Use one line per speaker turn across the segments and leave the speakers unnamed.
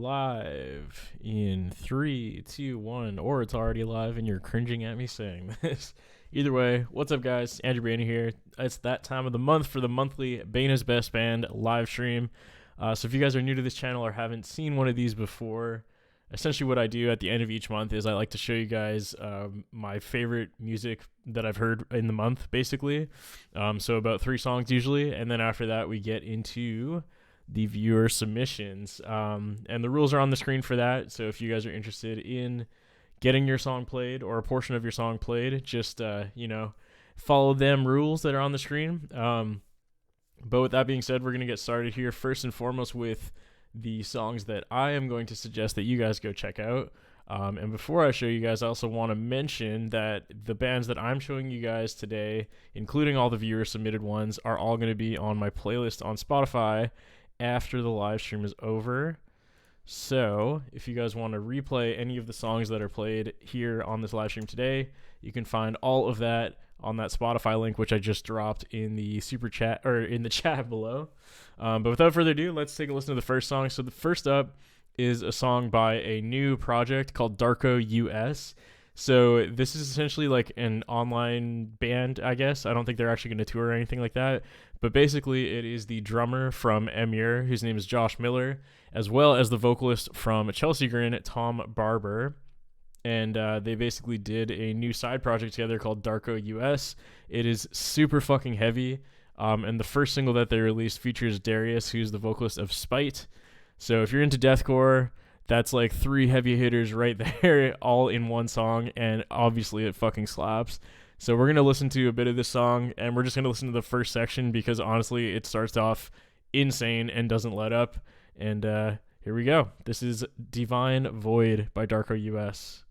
live in 3, 2, 1, or it's already live and you're cringing at me saying this. Either way, what's up, guys? Andrew Baena here. It's that time of the month for the monthly Baena's Best Band live stream. So if you guys are new to this channel or haven't seen one of these before, essentially what I do at the end of each month is I like to show you guys my favorite music that I've heard in the month, basically. So about 3 songs usually, and then after that we get into the viewer submissions. And the rules are on the screen for that, so if you guys are interested in getting your song played or a portion of your song played, just follow them rules that are on the screen. But with that being said, we're going to get started here first and foremost with the songs that I am going to suggest that you guys go check out. And before I show you guys, I also want to mention that the bands that I'm showing you guys today, including all the viewer submitted ones, are all going to be on my playlist on Spotify after the live stream is over. So if you guys want to replay any of the songs that are played here on this live stream today, you can find all of that on that Spotify link, which I just dropped in the super chat or in the chat below. But without further ado, let's take a listen to the first song. So the first up is a song by a new project called Darko US. So this is essentially like an online band, I guess. I don't think they're actually going to tour or anything like that. But basically, it is the drummer from Emure, whose name is Josh Miller, as well as the vocalist from Chelsea Grin, Tom Barber. And they basically did a new side project together called Darko US. It is super fucking heavy. And the first single that they released features Darius, who's the vocalist of Spite. So if you're into deathcore, that's like 3 heavy hitters right there, all in one song, and obviously it fucking slaps. So we're going to listen to a bit of this song, and we're just going to listen to the first section because honestly it starts off insane and doesn't let up. And here we go. This is Divine Void by Darko US.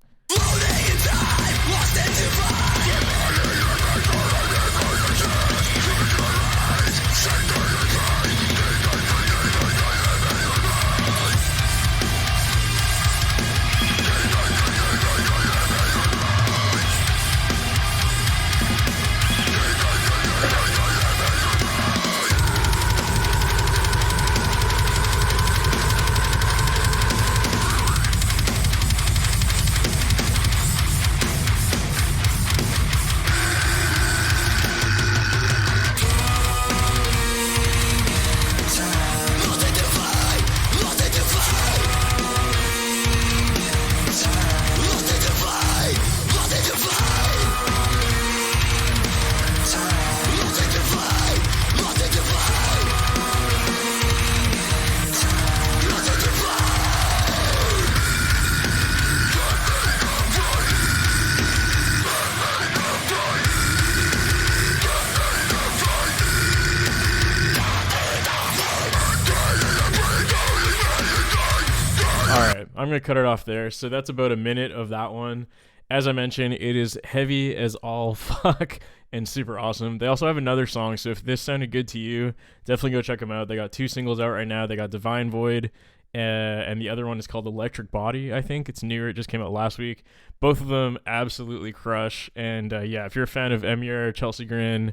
I'm going to cut it off there. So that's about a minute of that one. As I mentioned, it is heavy as all fuck and super awesome. They also have another song, so if this sounded good to you, definitely go check them out. They got 2 singles out right now. They got Divine Void, and the other one is called Electric Body, I think. It's newer. It just came out last week. Both of them absolutely crush. And yeah, if you're a fan of Emure, Chelsea Grin,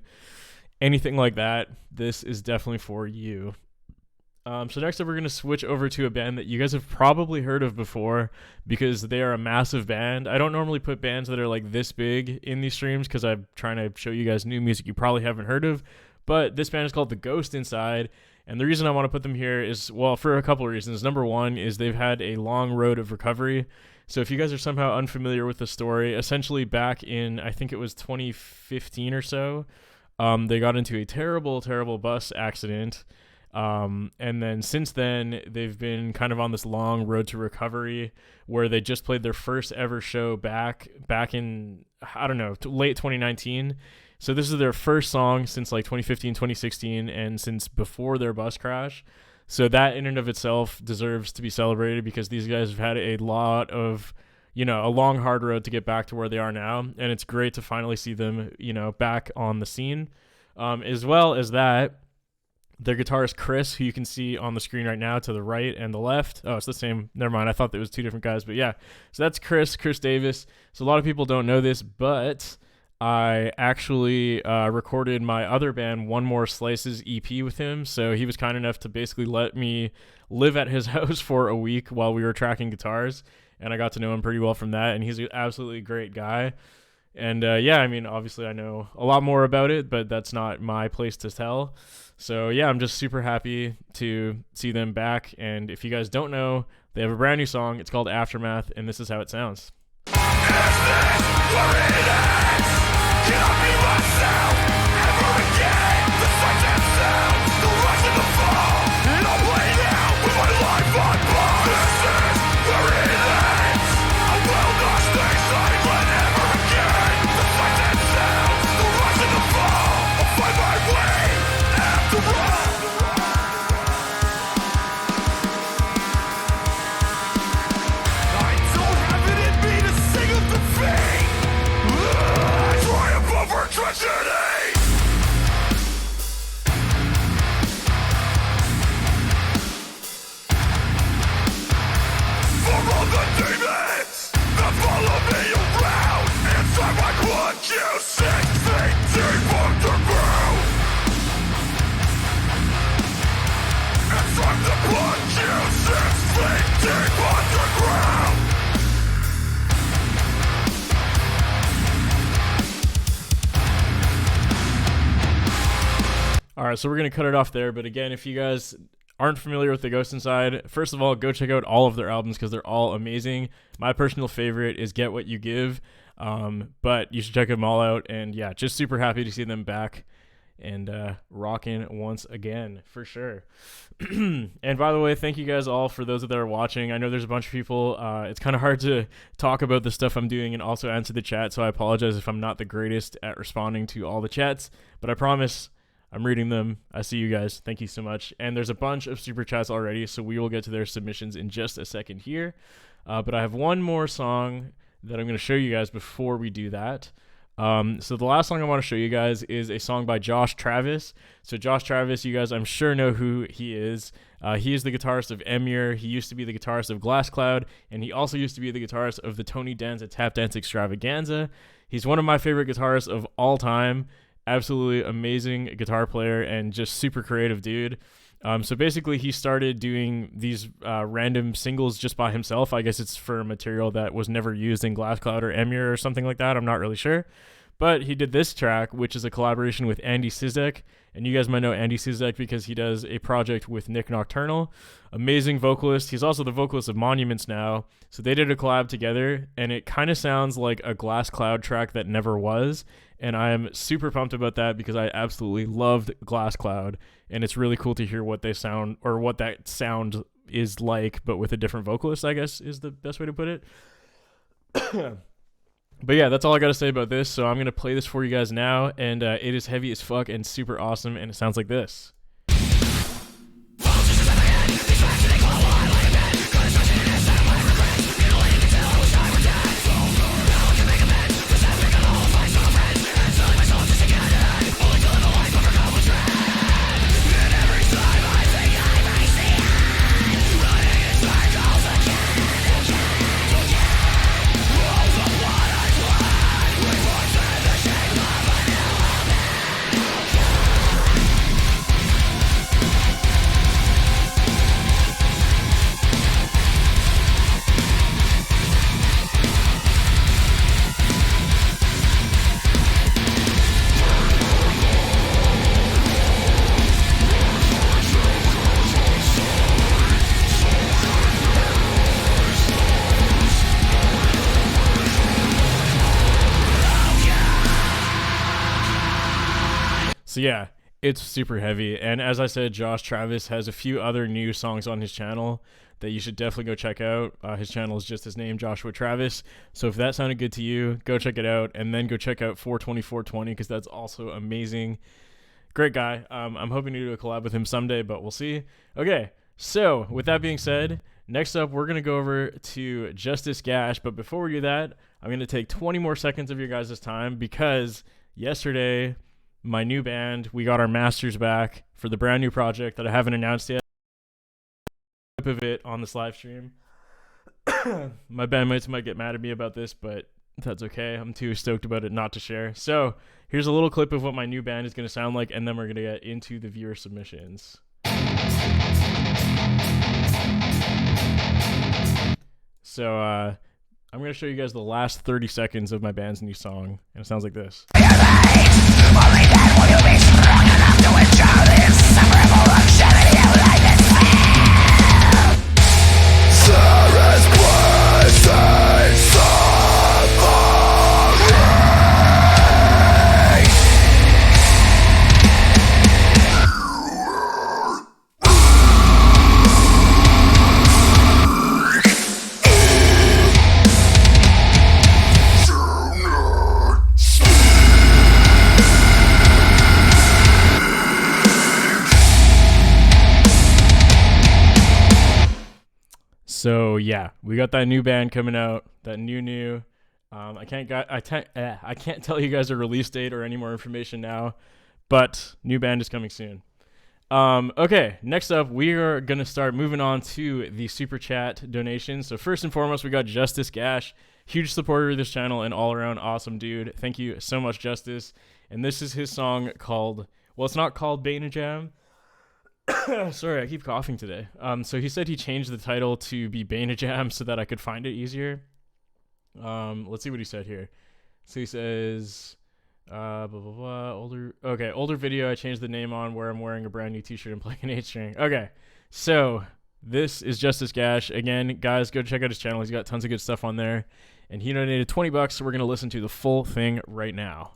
anything like that, this is definitely for you. So next up, we're going to switch over to a band that you guys have probably heard of before because they are a massive band. I don't normally put bands that are like this big in these streams because I'm trying to show you guys new music you probably haven't heard of. But this band is called The Ghost Inside. And the reason I want to put them here is, well, for a couple of reasons. Number one is they've had a long road of recovery. So if you guys are somehow unfamiliar with the story, essentially back in, I think it was 2015 or so, they got into a terrible, terrible bus accident. And then since then they've been kind of on this long road to recovery where they just played their first ever show back in, I don't know, late 2019. So this is their first song since like 2015, 2016, and since before their bus crash. So that in and of itself deserves to be celebrated because these guys have had a lot of, a long, hard road to get back to where they are now. And it's great to finally see them, back on the scene. As well as that, their guitarist Chris, who you can see on the screen right now to the right and the left. Oh, it's the same. Never mind. I thought there was 2 different guys, but yeah. So that's Chris Davis. So a lot of people don't know this, but I actually recorded my other band, One More Slices EP, with him. So he was kind enough to basically let me live at his house for a week while we were tracking guitars. And I got to know him pretty well from that. And he's an absolutely great guy. And yeah, I mean, obviously I know a lot more about it, but that's not my place to tell. So yeah, I'm just super happy to see them back. And if you guys don't know, they have a brand new song. It's called Aftermath, and this is how it sounds.
Is this where it ends? Can I be myself ever again? The sights and sounds, the rise and the fall, and I'll play now with my life on pause. This is where it ends. I will not stay silent ever again. The sights and sounds, the rise and the fall, I'll find my way after all. I don't have it in me to sing of defeat. Triumph over tragedy. For all the demons that follow me around, inside my blood you 6 feet deep underground. Inside the blood you 6 feet deep underground.
All right, so we're going to cut it off there. But again, if you guys aren't familiar with The Ghost Inside, first of all, go check out all of their albums because they're all amazing. My personal favorite is Get What You Give, but you should check them all out. And yeah, just super happy to see them back and rocking once again, for sure. And by the way, thank you guys all for those that are watching. I know there's a bunch of people. It's kind of hard to talk about the stuff I'm doing and also answer the chat, so I apologize if I'm not the greatest at responding to all the chats, but I promise I'm reading them. I see you guys. Thank you so much. And there's a bunch of super chats already, so we will get to their submissions in just a second here. But I have one more song that I'm going to show you guys before we do that. So the last song I want to show you guys is a song by Josh Travis. So Josh Travis, you guys I'm sure know who he is. He is the guitarist of Emure. He used to be the guitarist of Glass Cloud, and he also used to be the guitarist of the Tony Danza Tap Dance Extravaganza. He's one of my favorite guitarists of all time. Absolutely amazing guitar player and just super creative dude. So basically he started doing these random singles just by himself. I guess it's for material that was never used in Glass Cloud or Emure or something like that. I'm not really sure. But he did this track, which is a collaboration with Andy Sizek. And you guys might know Andy Sizek because he does a project with Nick Nocturnal. Amazing vocalist. He's also the vocalist of Monuments now. So they did a collab together, and it kind of sounds like a Glass Cloud track that never was. And I am super pumped about that because I absolutely loved Glass Cloud. And it's really cool to hear what they sound, or what that sound is like, but with a different vocalist, I guess is the best way to put it. But yeah, that's all I got to say about this. So I'm going to play this for you guys now. And it is heavy as fuck and super awesome. And it sounds like this. So yeah, it's super heavy. And as I said, Josh Travis has a few other new songs on his channel that you should definitely go check out. His channel is just his name, Joshua Travis. So if that sounded good to you, go check it out. And then go check out 42420 because that's also amazing. Great guy. I'm hoping to do a collab with him someday, but we'll see. Okay, so with that being said, next up, we're going to go over to Justus Gash. But before we do that, I'm going to take 20 more seconds of your guys' time because yesterday, my new band, we got our masters back for the brand new project that I haven't announced yet. Of it on this live stream. My bandmates might get mad at me about this, but That's okay. I'm too stoked about it not to share. So here's a little clip of what my new band is going to sound like, and then we're going to get into the viewer submissions. So I'm going to show you guys the last 30 seconds of my band's new song, and it sounds like this.
Only then will you be strong enough to endure this revolution in your life is fair. There is blessing suffering.
So yeah, we got that new band coming out, that new. I can't tell you guys a release date or any more information now, but new band is coming soon. Okay, next up, we are gonna start moving on to the super chat donations. So first and foremost, we got Justus Gash, huge supporter of this channel and all around awesome dude. Thank you so much, Justus. And this is his song called, well, it's not called Baena Jam. Sorry, I keep coughing today. So he said he changed the title to be Baena Jam so that I could find it easier. Let's see what he said here. So he says, blah, blah, blah, older video I changed the name on where I'm wearing a brand new t-shirt and playing an 8-string. Okay, so this is Justus Gash. Again, guys, go check out his channel. He's got tons of good stuff on there. And he donated $20, so we're going to listen to the full thing right now.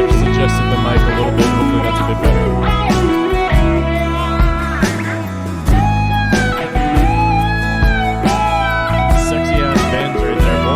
just adjusted the mic a little bit. Hopefully that's a bit better. Sexy ass bands right there, boy.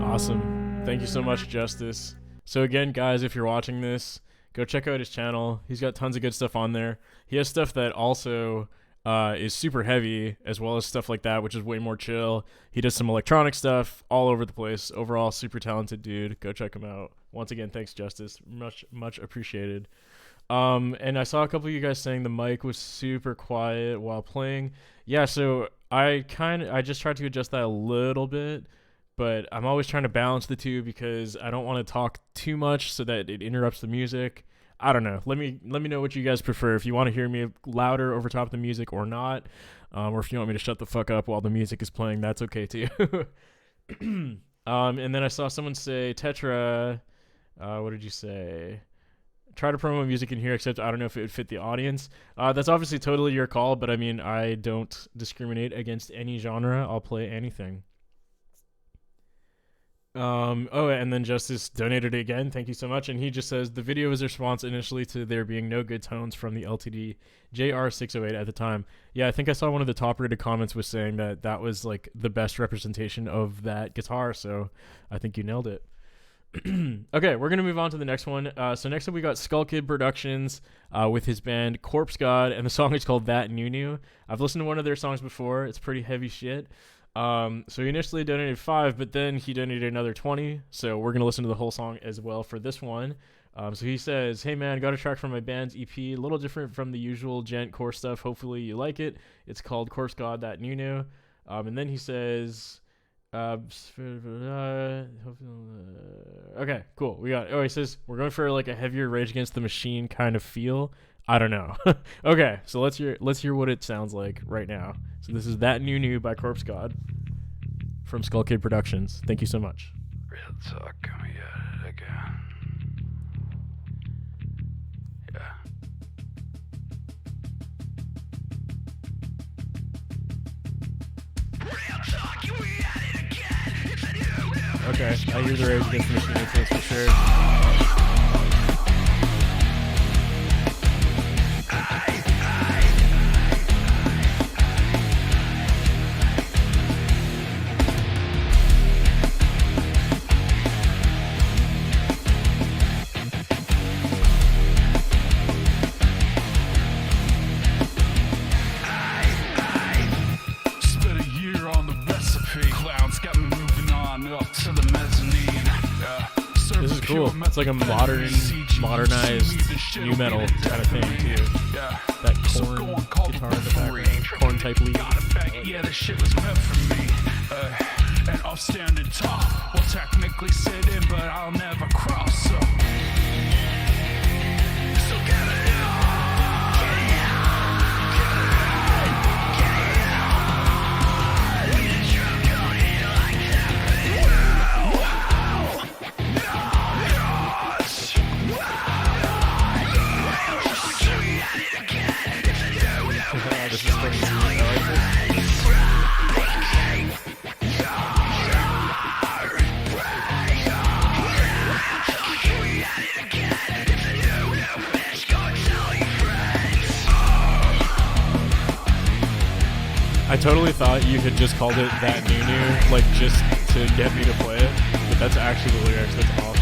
Awesome. Thank you so much, Justus. So again, guys, if you're watching this, go check out his channel. He's got tons of good stuff on there. He has stuff that also is super heavy, as well as stuff like that, which is way more chill. He does some electronic stuff all over the place. Overall, super talented dude. Go check him out. Once again, thanks, Justus. Much appreciated. And I saw a couple of you guys saying the mic was super quiet while playing. Yeah, so I just tried to adjust that a little bit, but I'm always trying to balance the two because I don't want to talk too much so that it interrupts the music. I don't know. Let me know what you guys prefer. If you want to hear me louder over top of the music or not, or if you want me to shut the fuck up while the music is playing, that's okay too. And then I saw someone say, Tetra, what did you say? Try to promote music in here, except I don't know if it would fit the audience. That's obviously totally your call, but I mean, I don't discriminate against any genre. I'll play anything. Oh, and then Justus donated again. Thank you so much. And he just says the video was a response initially to there being no good tones from the LTD JR608 at the time. Yeah, I think I saw one of the top rated comments was saying that that was like the best representation of that guitar. So I think you nailed it. Okay, we're going to move on to the next one. So next up we got Skull Kid Productions with his band Corpse God, and the song is called That New New. I've listened to one of their songs before. It's pretty heavy shit. So he initially donated 5, but then he donated another 20. So we're going to listen to the whole song as well for this one. So he says, hey man, got a track from my band's EP, a little different from the usual gent core stuff. Hopefully you like it. It's called Corpse God, That New New. And then he says, okay, cool. He says, we're going for like a heavier Rage Against the Machine kind of feel. I don't know. Okay, so let's hear what it sounds like right now. So this is That New New by Corpse God from Skull Kid Productions. Thank you so much.
Real talk, we at it again. Yeah. Real talk, we at it again. It's a new.
Okay, I hear the Rage Against the Machine influence for sure. Cool. It's like a modernized new metal kind of thing too. That corn guitar in the background, corn type lead.
Yeah, this shit was meant for me. And I'll stand and talk. Well, technically sit in, but I'll never cross. So get it on.
This is pretty cool. I like this. I totally thought you had just called it That New New, like just to get me to play it, but that's actually the lyrics. That's awesome.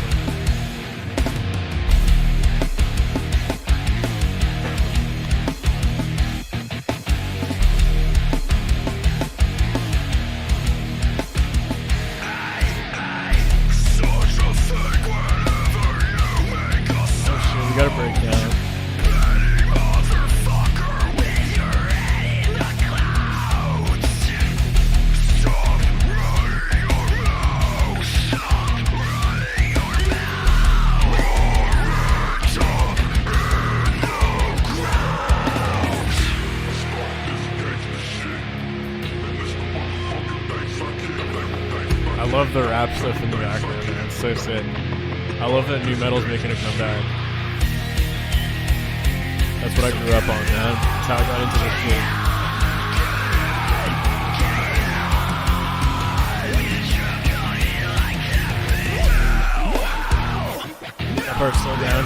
We got a breakdown. love the rap stuff in the background, man. It's so sick. I love that new metal's making a comeback. That's what I grew up on, man. That's how I got into this shit. That part's so down.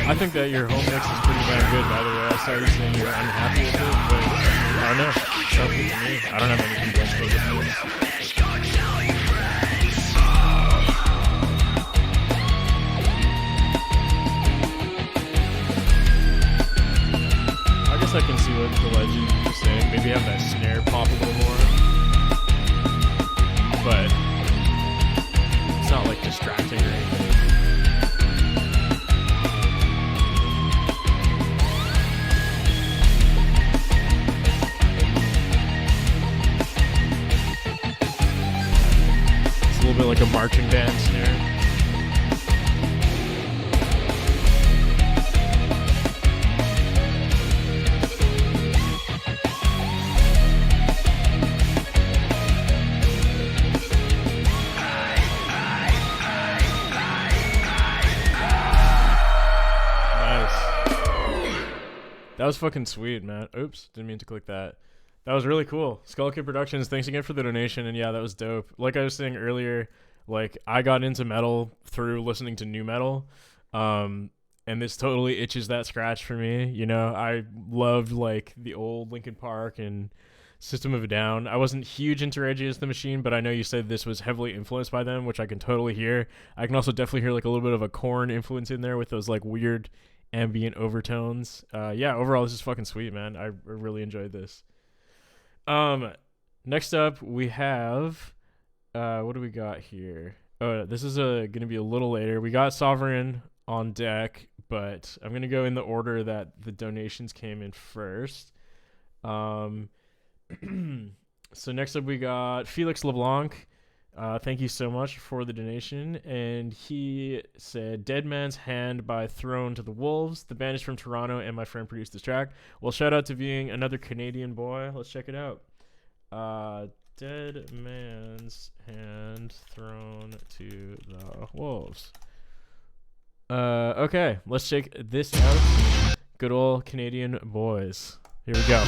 I think that your home mix is pretty damn good, by the way. I saw you saying you're unhappy with it, but I don't know. Sounds good to me. I don't have any complaints about this. I guess I can see what the legend is saying. Maybe have that snare pop a little more. But it's not like distracting or anything. A little bit like a marching band snare. Nice. That was fucking sweet, man. Oops, didn't mean to click that. That was really cool. Skull Kid Productions, thanks again for the donation. And yeah, that was dope. Like I was saying earlier, like I got into metal through listening to new metal. And this totally itches that scratch for me. You know, I loved like the old Linkin Park and System of a Down. I wasn't huge into Rage Against the Machine, but I know you said this was heavily influenced by them, which I can totally hear. I can also definitely hear like a little bit of a Korn influence in there with those like weird ambient overtones. Yeah, overall this is fucking sweet, man. I really enjoyed this. Next up we have what do we got here? Oh, this is gonna be a little later. We got Sovereign on deck, but I'm gonna go in the order that the donations came in first. So next up we got Felix LeBlanc. Thank you so much for the donation. And he said, Dead Man's Hand by Thrown to the Wolves. The band is from Toronto, and my friend produced this track. Well, shout out to being another Canadian boy. Let's check it out. Dead Man's Hand Thrown to the Wolves. Okay, let's check this out. Good old Canadian boys. Here we go.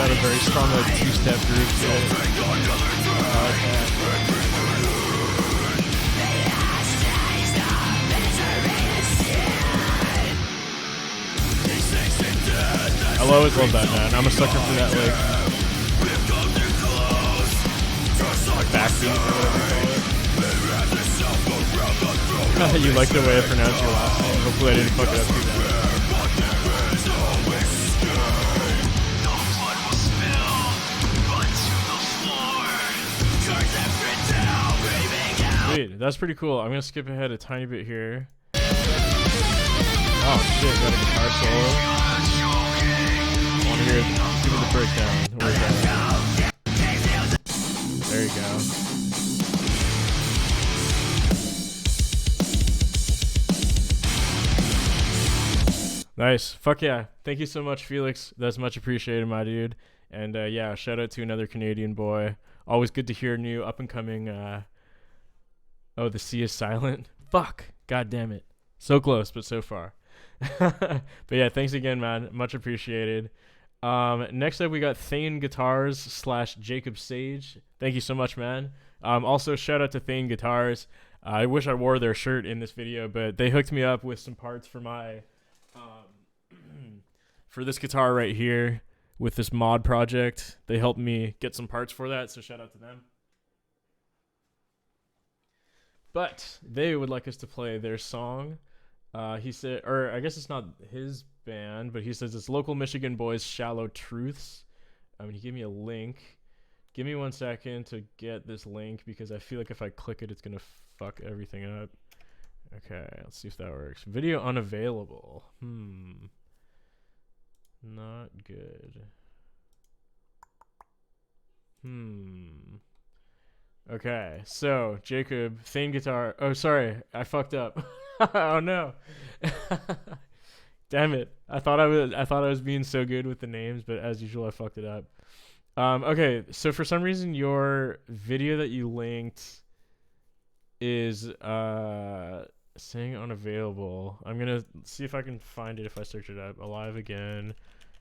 Got a very strong like two-step groove to it. I'll always love that, man. I'm a sucker for that like backbeat or whatever you call it. You like the way I pronounce your last name. Hopefully I didn't fuck it up too bad. Sweet, that's pretty cool. I'm gonna skip ahead a tiny bit here. Oh shit, got a guitar solo. I wanna hear it. Give me the breakdown. Where's that? There you go. Nice. Fuck yeah. Thank you so much, Felix. That's much appreciated, my dude. And yeah, shout out to another Canadian boy. Always good to hear new up and coming oh, the sea is silent. Fuck. God damn it. So close, but so far. But yeah, thanks again, man. Much appreciated. Next up, we got Thane Guitars / Jacob Sage. Thank you so much, man. Also, shout out to Thane Guitars. I wish I wore their shirt in this video, but they hooked me up with some parts for my for this guitar right here with this mod project. They helped me get some parts for that, so shout out to them. But they would like us to play their song. He said, or I guess it's not his band, but he says it's local Michigan boys, Shallow Truths. He gave me a link. Give me 1 second to get this link because I feel like if I click it, it's going to fuck everything up. Okay, let's see if that works. Video unavailable. Not good. Okay, so Jacob, Thane guitar. Oh, sorry, I fucked up. Oh no. Damn it. I thought I was being so good with the names, but as usual I fucked it up. Okay, so for some reason your video that you linked is saying unavailable. I'm gonna see if I can find it if I search it up. Alive Again,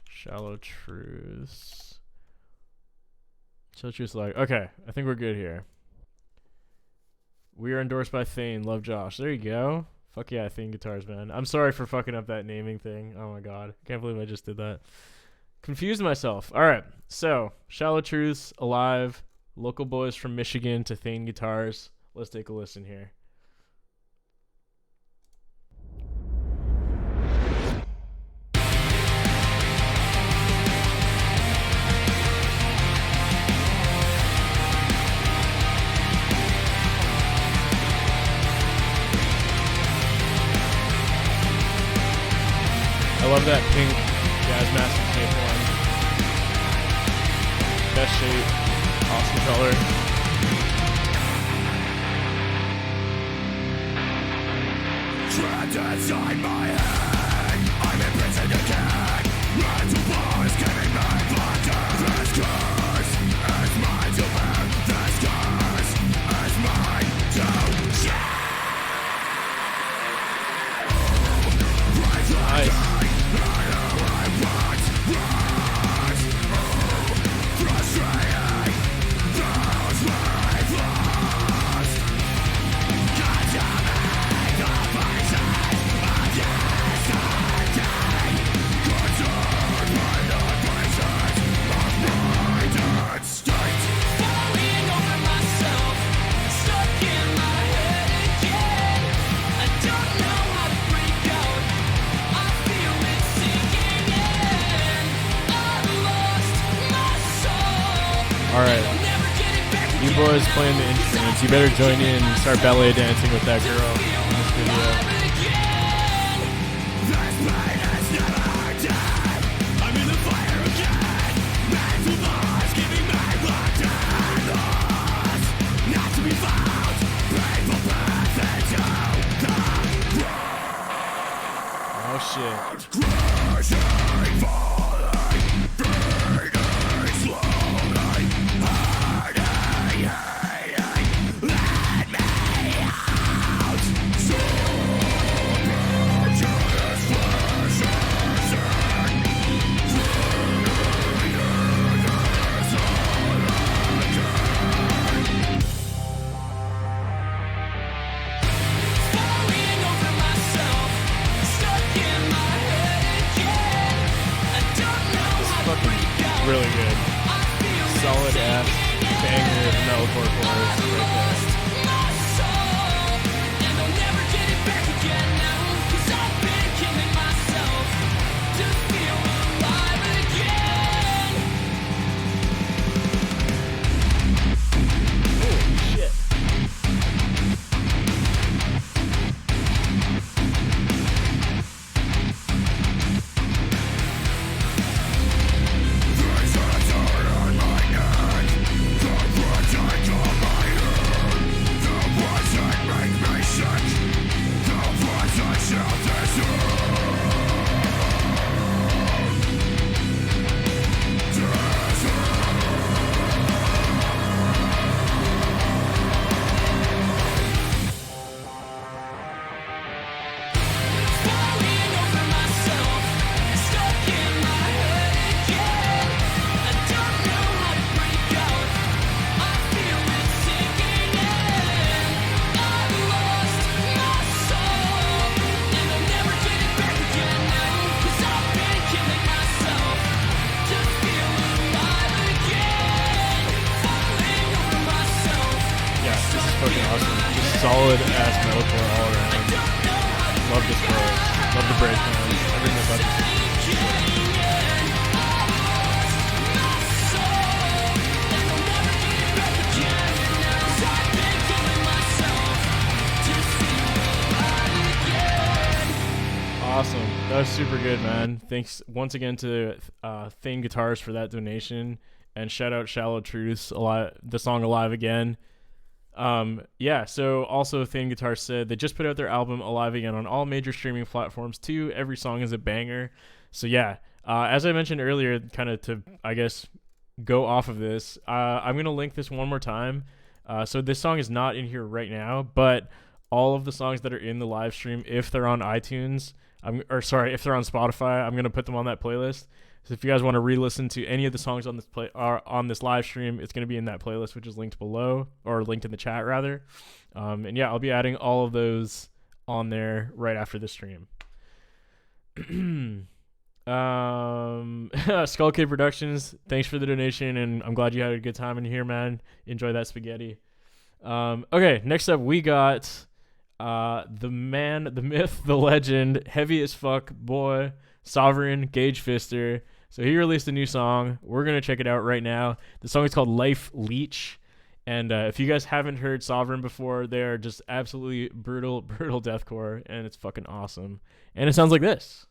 Shallow Truths. Shallow Truths like, okay, I think we're good here. We are endorsed by Thane. Love Josh. There you go. Fuck yeah, Thane guitars, man. I'm sorry for fucking up that naming thing. Oh my god. I can't believe I just did that. Confused myself. Alright, so Shallow Truths, Alive, local boys from Michigan to Thane guitars. Let's take a listen here. I love that pink Jazz Master shape one. Best shape, awesome color.
Trapped inside my head, I'm imprisoned again. Mental bars giving me thunder. This curse is mine to bear. This curse is mine to share.
Nice. Alright, you boys playing the instruments, you better join in and start ballet dancing with that girl in this video. Oh shit. Really good. Solid ass banger of metalcore chorus right there. fucking awesome. Just solid ass metalcore all around. Love this chorus. Love the breakdowns. Everything about this. Awesome. That was super good, man. Thanks once again to Thane Guitars for that donation, and shout out Shallow Truths, the song Alive Again. Yeah, so also Thane Guitars said they just put out their album Alive Again on all major streaming platforms too. Every song is a banger. So yeah, as I mentioned earlier, kind of to, I guess, go off of this, I'm going to link this one more time. So this song is not in here right now, but all of the songs that are in the live stream, if they're on iTunes, if they're on Spotify, I'm gonna put them on that playlist. So if you guys want to re-listen to any of the songs on this live stream, it's gonna be in that playlist, which is linked below, or linked in the chat rather. And yeah, I'll be adding all of those on there right after the stream. Skull Kid Productions, thanks for the donation, and I'm glad you had a good time in here, man. Enjoy that spaghetti. Okay, next up we got the man, the myth, the legend, heavy as fuck boy, Sovereign Gage Fister. So he released a new song. We're gonna check it out right now. The song is called Life Leech, and if you guys haven't heard Sovereign before, they are just absolutely brutal deathcore, and it's fucking awesome. And it sounds like this.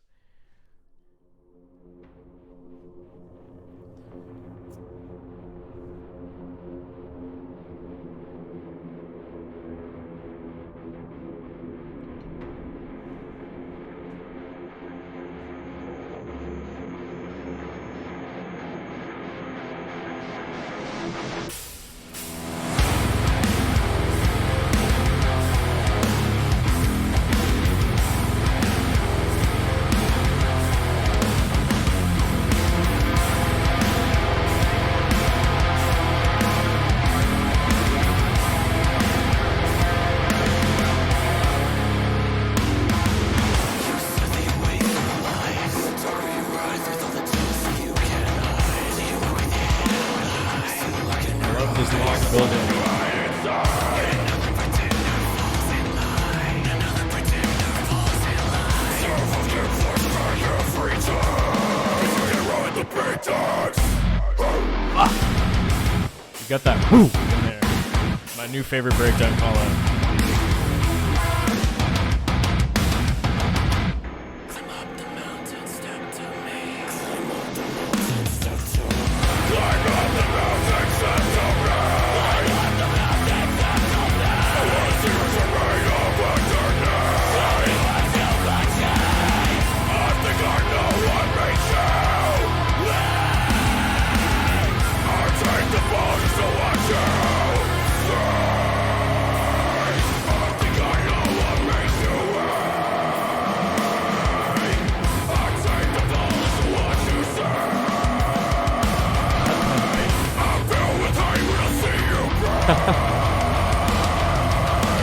Got that whoo in there. My new favorite breakdown call out.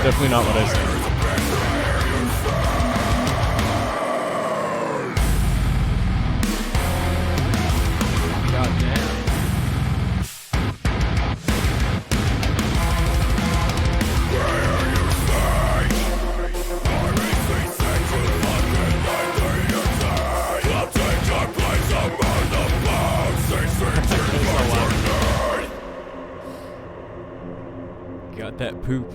Definitely not what I said. God damn. Got that poop.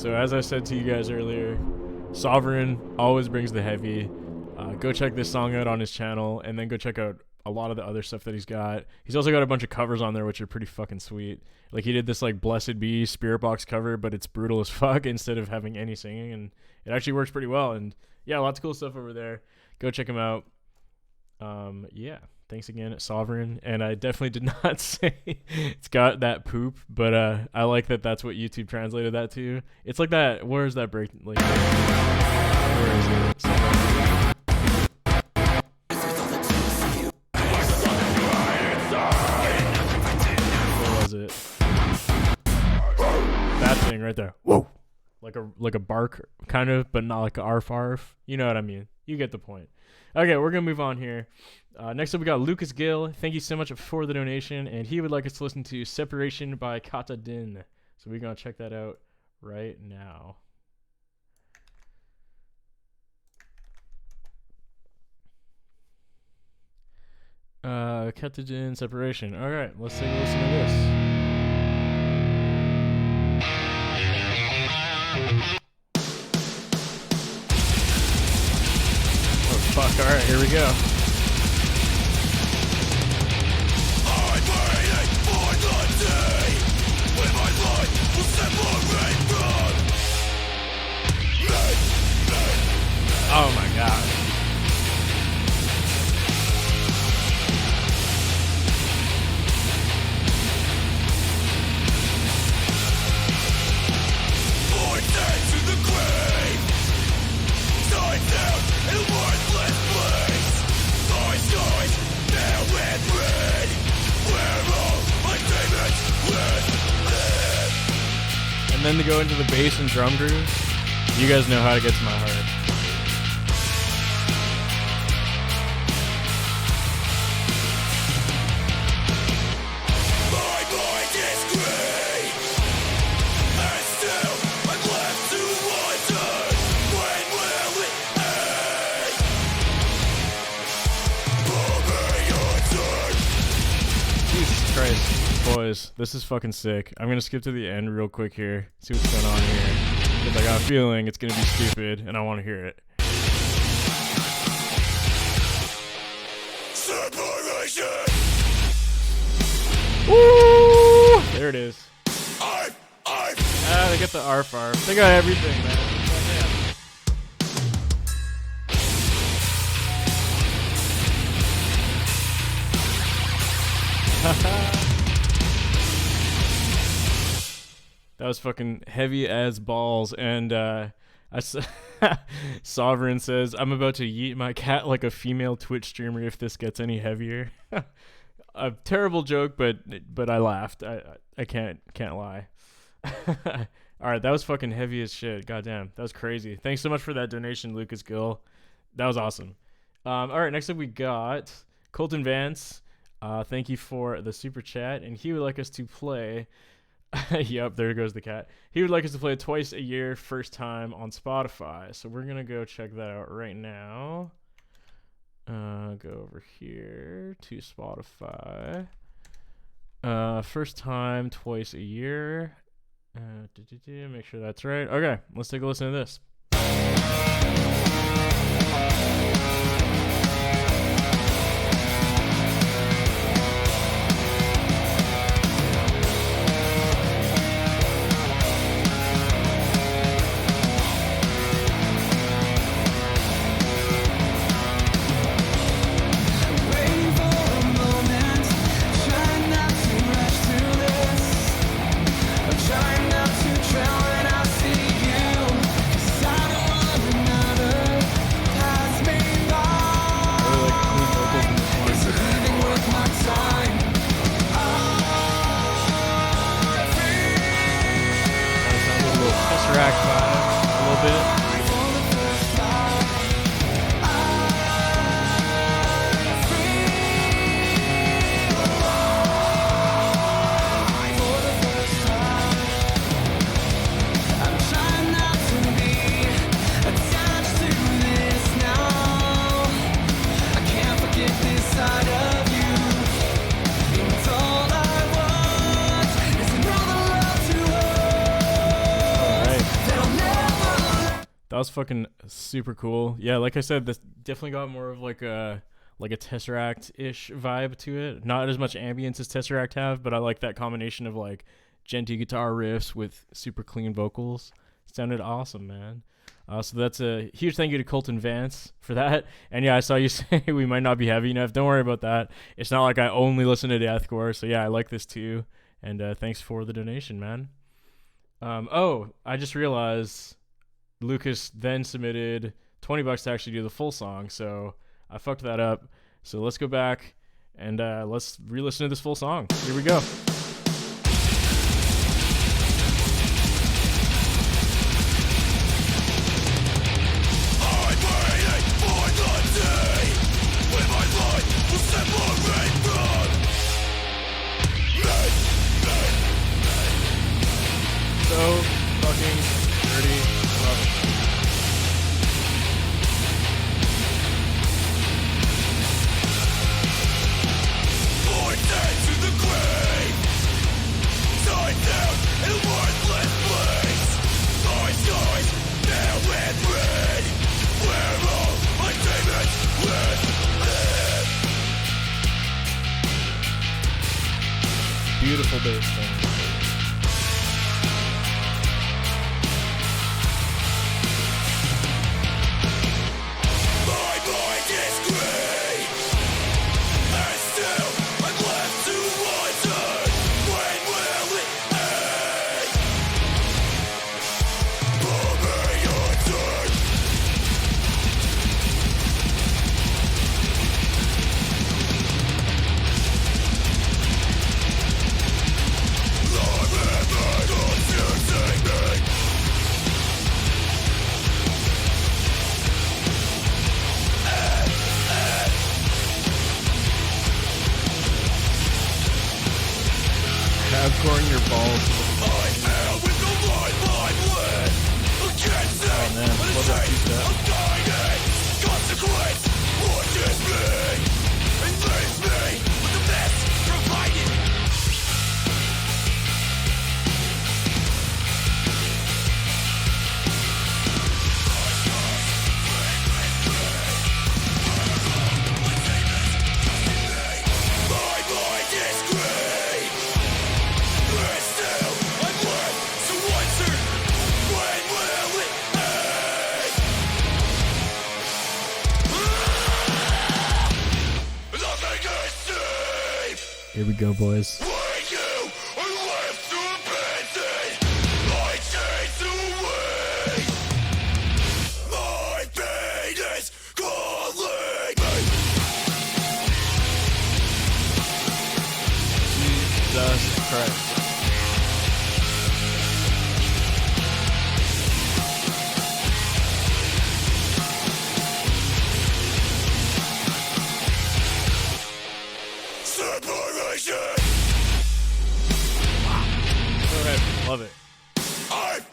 So as I said to you guys earlier, Sovereign always brings the heavy. Go check this song out on his channel, and then go check out a lot of the other stuff that he's got. He's also got a bunch of covers on there which are pretty fucking sweet. Like he did this like Blessed Be Spirit Box cover, but it's brutal as fuck instead of having any singing, and it actually works pretty well. And yeah, lots of cool stuff over there. Go check him out. Yeah, thanks again, Sovereign. And I definitely did not say it's got that poop, but I like that that's what YouTube translated that to. It's like that. Where is that break? Like, where is it? Where was it? That thing right there. Whoa. Like a bark kind of, but not like a arf arf. You know what I mean? You get the point. Okay, we're gonna move on here. Next up, we got Lucas Gill. Thank you so much for the donation, and he would like us to listen to "Separation" by Kata Din. So we're gonna check that out right now. Kata Din, "Separation." All right, let's take a listen to this. Fuck, alright, here we go.
I'm waiting for the day when my life will separate from me.
Oh my god.
Pointed to the grave, tied down in a worthless place. My scars now in red, where all my demons live.
And then to go into the bass and drum groove, you guys know how to get to my heart.
My mind is grey, and still I'm left to wonder, when will it end? For me your turn.
Jesus Christ. Boys, this is fucking sick. I'm gonna skip to the end real quick here, see what's going on here. Because I got a feeling it's gonna be stupid, and I want to hear it.
Separation.
Woo! There it is.
I'm
They got the arf arf. They got everything, man. That was fucking heavy as balls. And Sovereign says, I'm about to yeet my cat like a female Twitch streamer if this gets any heavier. A terrible joke, but I laughed. I can't lie. All right, that was fucking heavy as shit. Goddamn, that was crazy. Thanks so much for that donation, Lucas Gill. That was awesome. All right, next up we got Colton Vance. Thank you for the super chat, and he would like us to play. Yep, there goes the cat. He would like us to play Twice a Year, first time on Spotify. So we're gonna go check that out right now. Go over here to Spotify. First time, Twice a Year. Make sure that's right. Okay, let's take a listen to this.
See you, 'cause I don't want another. Pass me by.
That was fucking super cool. Yeah, like I said, this definitely got more of like a Tesseract-ish vibe to it. Not as much ambience as Tesseract have, but I like that combination of like genty guitar riffs with super clean vocals. Sounded awesome, man. So that's a huge thank you to Colton Vance for that. And yeah, I saw you say we might not be heavy enough. Don't worry about that. It's not like I only listen to deathcore. So yeah, I like this too. And thanks for the donation, man. I just realized Lucas then submitted $20 to actually do the full song. So I fucked that up. So let's go back and let's re-listen to this full song. Here we go. So fucking dirty. Love it.
To the grave, tied down in a worthless place. My scars now and red, where all my demons live.
Beautiful bass thing.
My mind is grey, and still I'm left to wonder, when will it end? For me your turn. Lord, remember confusing me.
Tabcore in your balls.
I fell with the light line lit against it.
Oh man, love that beat that.
I'm guided. Consequence watches me and leaves me with the best provided. My mind is grey. And still I'm left to wonder, when will it end? Nothing is safe.
Here we go, boys.
When you are left to abandon, I chase away. My pain is calling me.
Jesus Christ.
Separation.
Go ahead. Love it.
I'm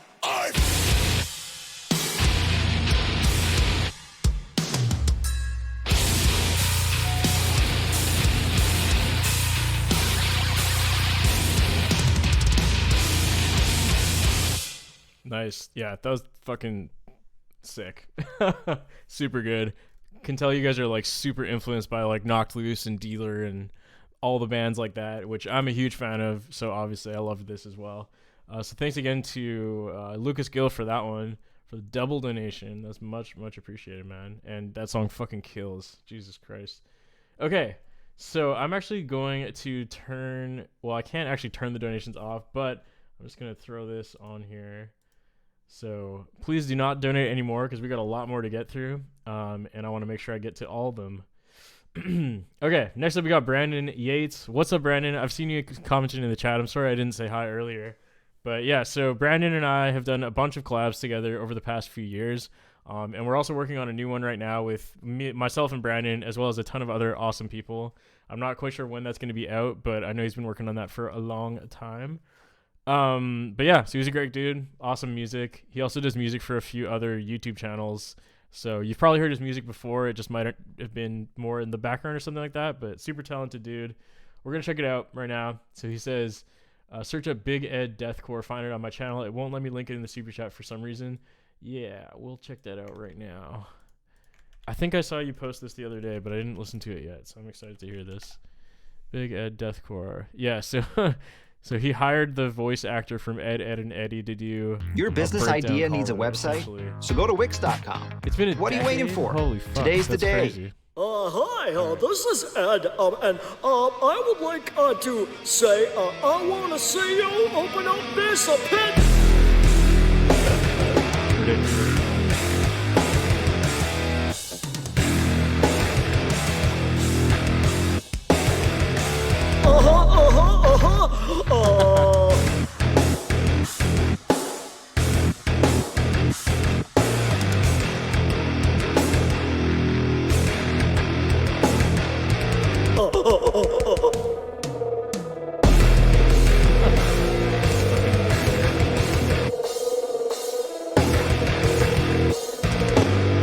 Nice. Yeah, that was fucking sick. Super good. Can tell you guys are like super influenced by like Knocked Loose and Dealer and all the bands like that, which I'm a huge fan of. So obviously I loved this as well. So thanks again to Lucas Gill for that one, for the double donation. That's much, much appreciated, man. And that song fucking kills. Jesus Christ. Okay, so I'm actually going to turn... Well, I can't actually turn the donations off, but I'm just going to throw this on here. So please do not donate anymore because we got a lot more to get through. And I want to make sure I get to all of them. Okay, next up we got Brandon Yates. What's up, Brandon? I've seen you commenting in the chat. I'm sorry I didn't say hi earlier. But yeah, so Brandon and I have done a bunch of collabs together over the past few years. And we're also working on a new one right now with myself and Brandon, as well as a ton of other awesome people. I'm not quite sure when that's going to be out, but I know he's been working on that for a long time. But yeah, so he's a great dude. Awesome music. He also does music for a few other YouTube channels. So you've probably heard his music before. It just might have been more in the background or something like that, but super talented dude. We're going to check it out right now. So he says, search up Big Ed Deathcore, find it on my channel. It won't let me link it in the super chat for some reason. Yeah, we'll check that out right now. I think I saw you post this the other day, but I didn't listen to it yet, so I'm excited to hear this. Big Ed Deathcore. Yeah, so so he hired the voice actor from Ed, Ed, and Eddie to do
Your business
breakdown
idea needs a
Colorado,
website?
essentially.
So go to Wix.com.
It's been a
What are you waiting
decade?
for?
Holy fuck,
Today's the
that's
day.
crazy.
Hi, this is Ed, and I would like to say I want to see you open up this pit.
Ridiculous.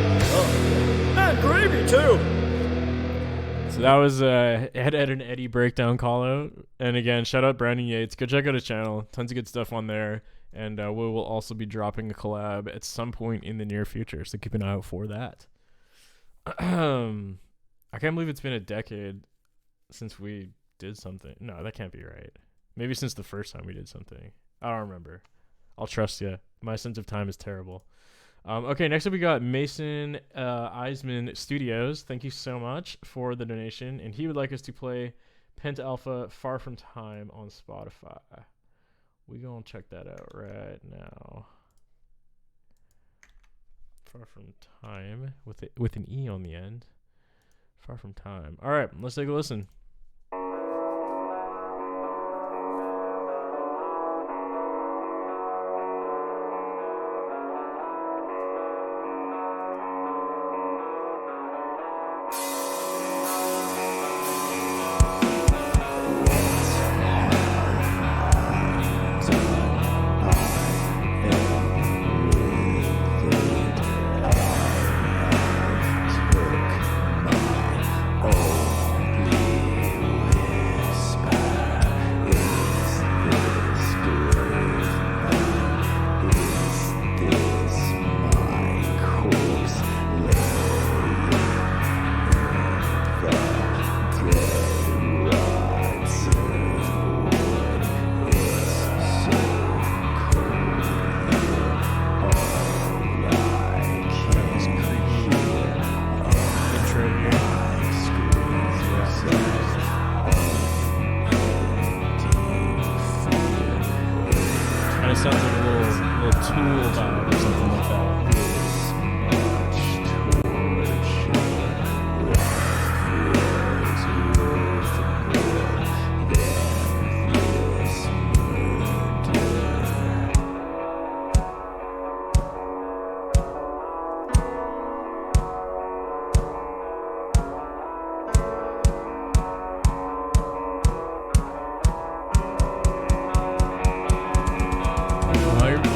And gravy too.
So that was Ed, Ed, and Eddie breakdown call out. And again, shout out Brandon Yates. Go check out his channel. Tons of good stuff on there. And we will also be dropping a collab at some point in the near future. So keep an eye out for that. I can't believe it's been a decade since we did something. No, that can't be right. Maybe since the first time we did something. I don't remember. I'll trust you. My sense of time is terrible. Okay, next up we got Mason Eisman Studios. Thank you so much for the donation. And he would like us to play Pent Alpha Far From Time on Spotify. We gonna check that out right now. Far From Time with an E on the end. Far From Time. All right, let's take a listen.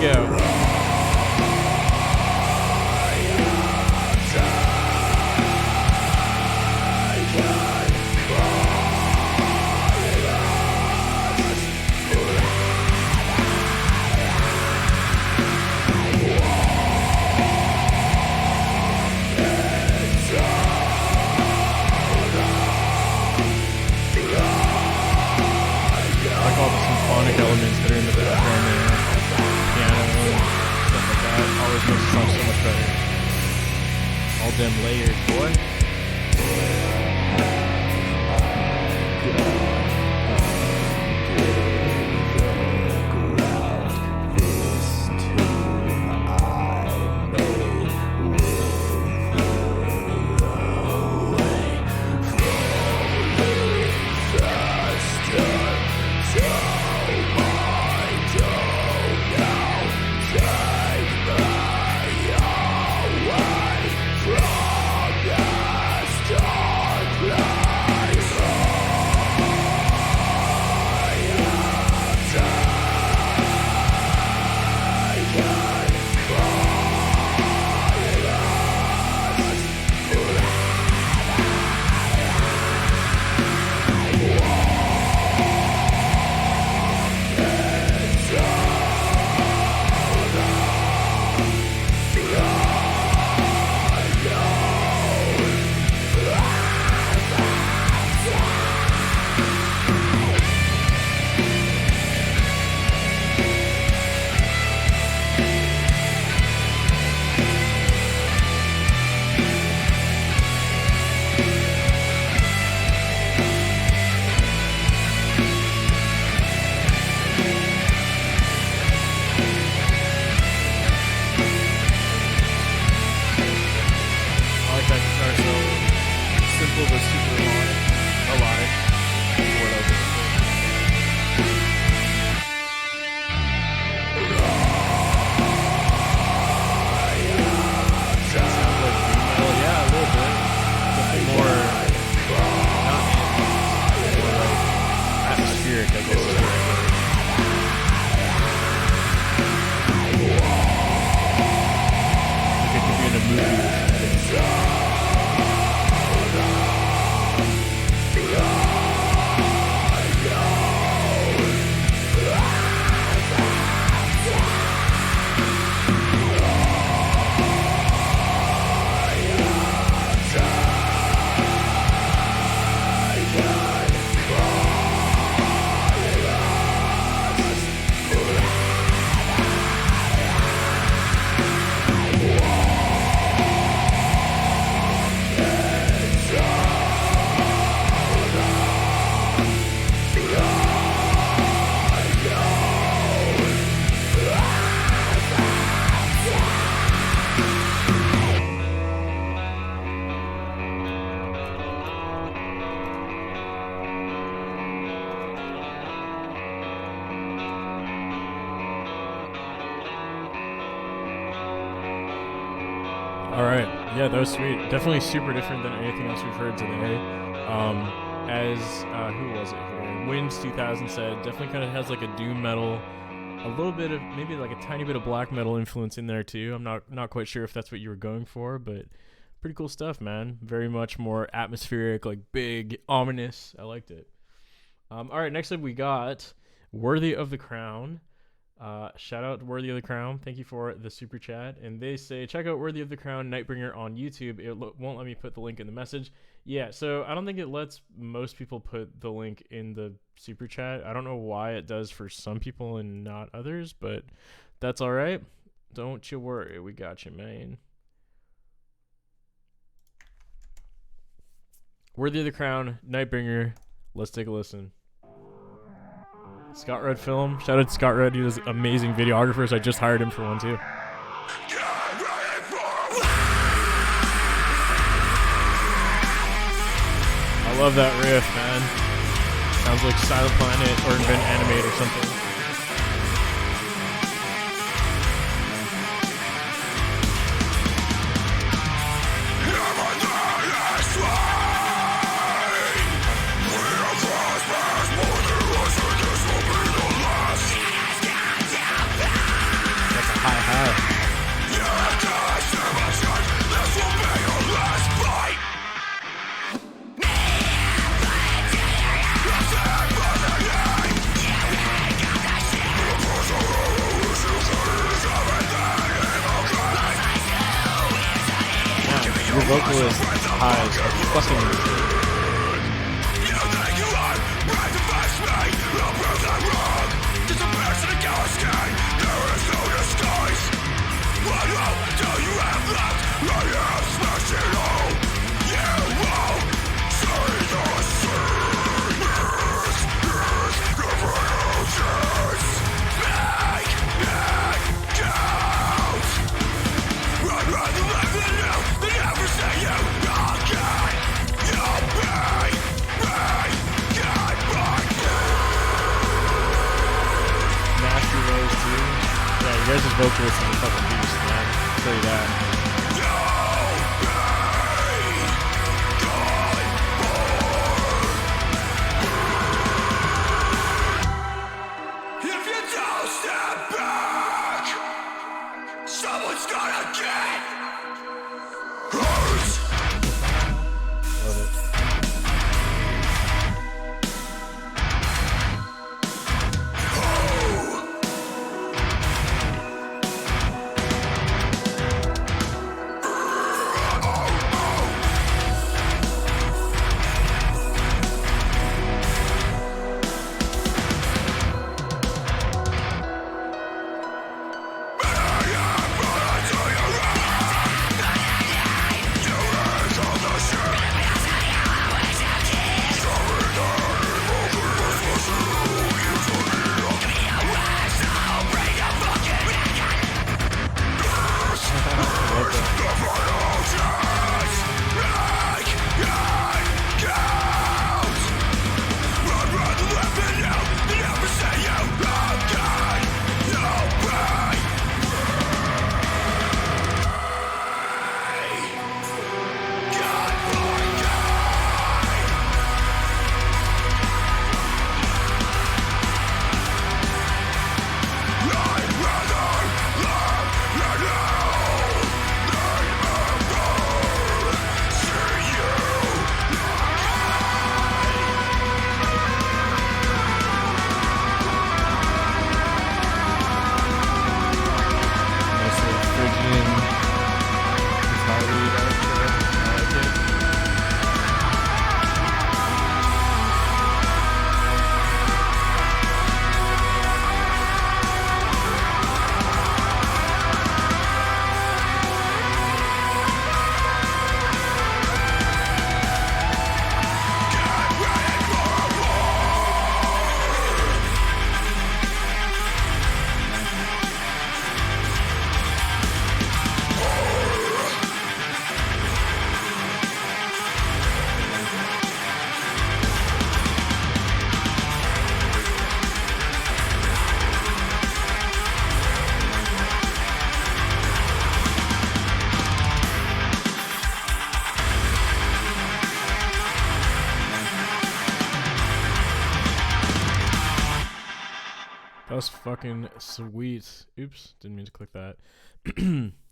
Yeah.
All right. Yeah, that was sweet. Definitely super different than anything else we've heard today. Who was it here? Winds 2000 said, definitely kind of has like a doom metal, a little bit of maybe like a tiny bit of black metal influence in there too. I'm not quite sure if that's what you were going for, but pretty cool stuff, man. Very much more atmospheric, like big, ominous. I liked it. All right, next up we got Worthy of the Crown. Shout out to Worthy of the Crown. Thank you for the super chat. And they say, check out Worthy of the Crown Nightbringer on YouTube. It won't let me put the link in the message. Yeah, so I don't think it lets most people put the link in the super chat. I don't know why it does for some people and not others, but that's all right. Don't you worry. We got you, man. Worthy of the Crown Nightbringer. Let's take a listen. Scott Rudd Film. Shout out to Scott Rudd. He does amazing videographers. I just hired him for one too. I love that riff, man. Sounds like Silent Planet or Invent Animate or something. Your vocalist highs are fucking insane. You guys' vocalist is a fucking beast, man. I'll tell you that. That was fucking sweet. Oops, didn't mean to click that.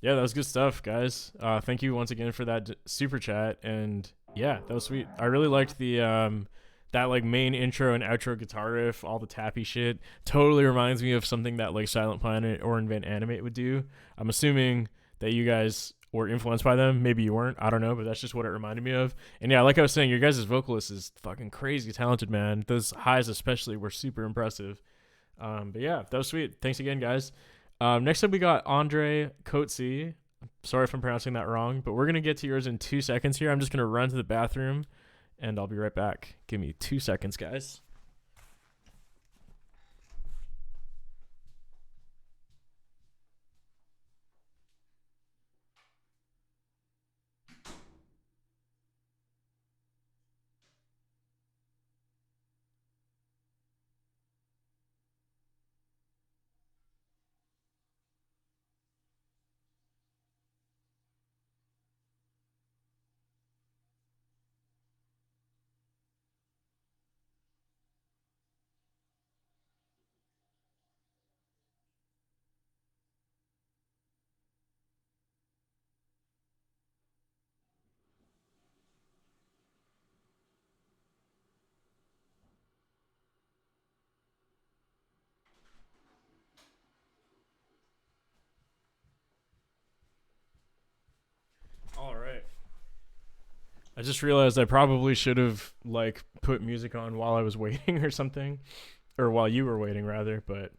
Yeah, that was good stuff, guys. Thank you once again for that super chat. And yeah, that was sweet. I really liked the that like main intro and outro guitar riff, all the tappy shit. Totally reminds me of something that like Silent Planet or Invent Animate would do. I'm assuming that you guys were influenced by them. Maybe you weren't. I don't know, but that's just what it reminded me of. And yeah, like I was saying, your guys' vocalist is fucking crazy talented, man. Those highs especially were super impressive. But yeah, that was sweet. Thanks again, guys. Next up, we got Andre Coetzee. Sorry if I'm pronouncing that wrong, but we're going to get to yours in 2 seconds here. I'm just going to run to the bathroom, and I'll be right back. Give me 2 seconds, guys. All right. I just realized I probably should have like put music on while I was waiting or something, or while you were waiting rather, but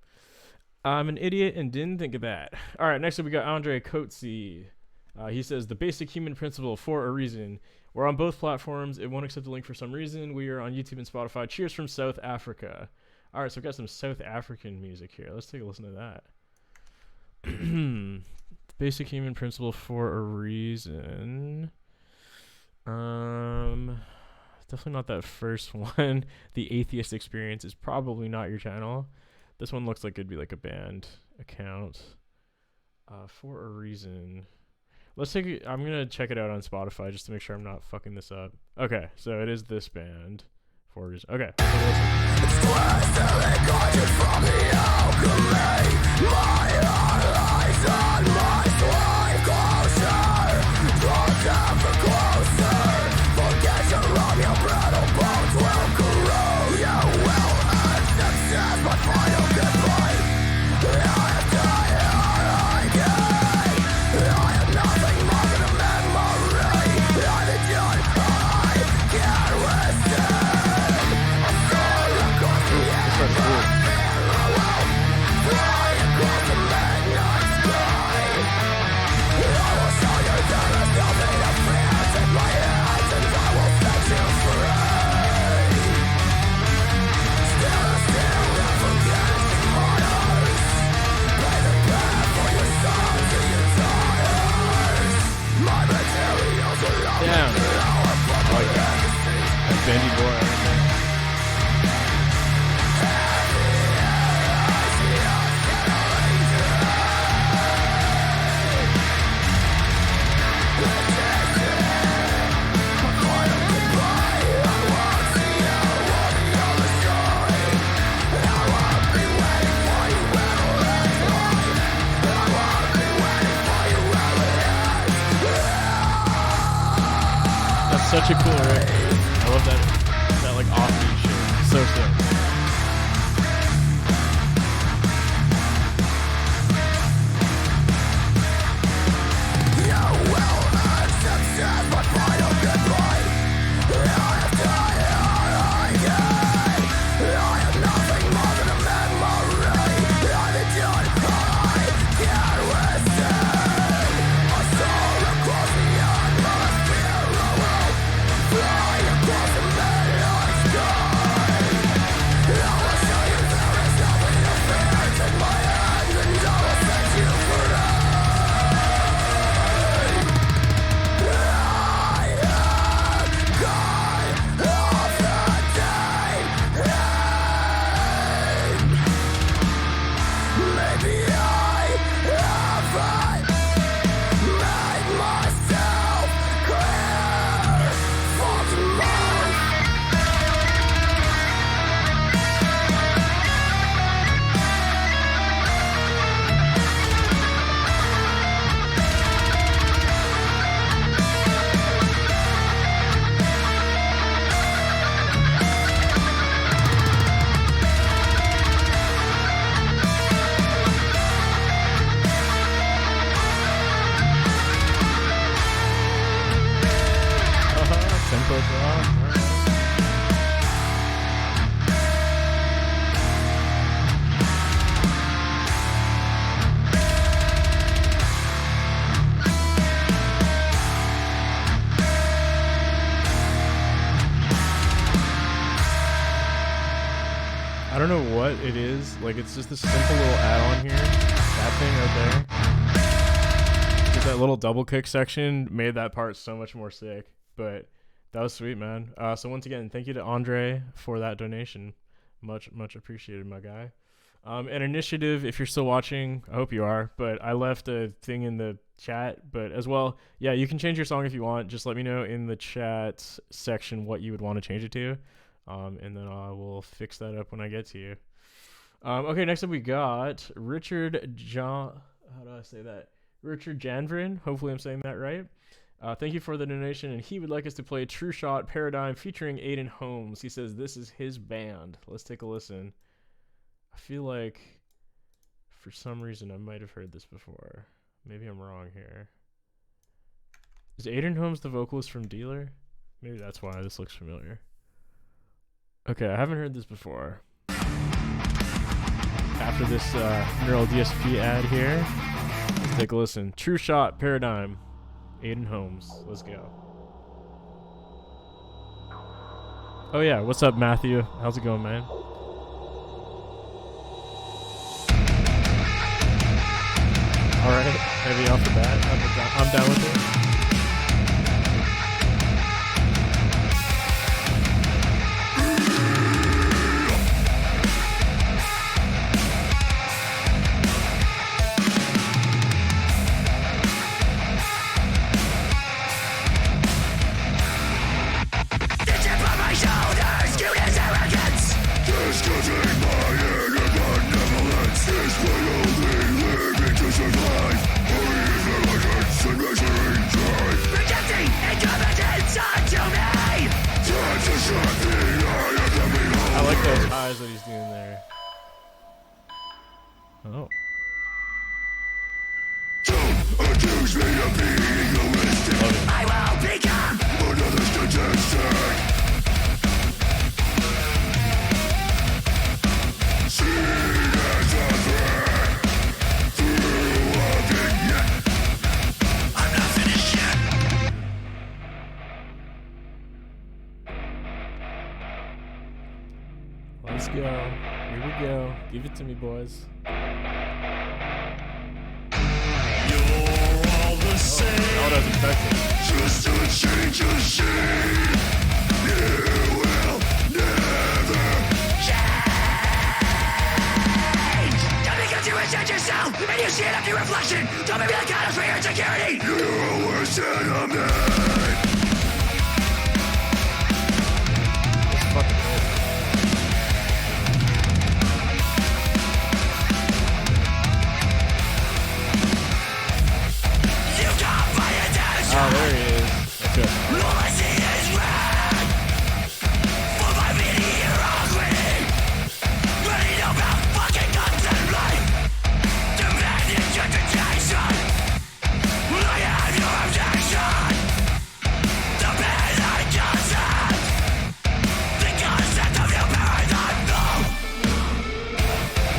I'm an idiot and didn't think of that. All right, next up we got Andre Coetzee. He says the basic human principle for a reason. We're on both platforms. It won't accept the link for some reason. We are on YouTube and Spotify. Cheers from South Africa. All right, so we've got some South African music here. Let's take a listen to that. Basic human principle for a reason. Definitely not that first one. The Atheist Experience is probably not your channel. This one looks like it'd be like a band account. For a reason. Let's take it. I'm gonna check it out on Spotify just to make sure I'm not fucking this up. Okay, so it is this band. For a reason. Okay. Bendy boy. That's such a cool riff. I love that like offbeat shit. So sick. I don't know what it is. Like, it's just this simple little add-on here. That thing right there. Just that little double kick section made that part so much more sick. But that was sweet, man. So once again, thank you to Andre for that donation. Much appreciated, my guy. An initiative, if you're still watching, I hope you are, but I left a thing in the chat. But as well, yeah, you can change your song if you want. Just let me know in the chat section what you would want to change it to. And then I will fix that up when I get to you. Okay, next up we got Richard John. How do I say that? Richard Janvrin. Hopefully I'm saying that right. Thank you for the donation, and he would like us to play True Shot Paradigm featuring Aiden Holmes. He says this is his band. Let's take a listen. I feel like for some reason I might have heard this before. Maybe I'm wrong here. Is Aiden Holmes the vocalist from Dealer? Maybe that's why this looks familiar. Okay, I haven't heard this before. After this Neural DSP ad here, let's take a listen. True Shot Paradigm, Aiden Holmes. Let's go. Oh yeah, what's up, Matthew? How's it going, man? Alright, heavy off the bat. I'm down with it. I like those highs that he's doing there. Oh.
Don't accuse me of being egoistic. I will become another statistic. Seen as a threat through a vignette. I'm not finished yet.
Let's go. Here we go. Give it to me, boys. Oh, that was expected.
Just a change of shade. You will never change. Just because you reject yourself and you see an empty reflection, don't make me the kind of for your insecurity. You're a worse enemy.
That's fucking good. Oh, there he is. Okay.
All I see is red. For my mediocrity. Ready to mount fucking guns and blood. Demanding justification. I have your objection. The pain I consent. The concept of your paradigm, no.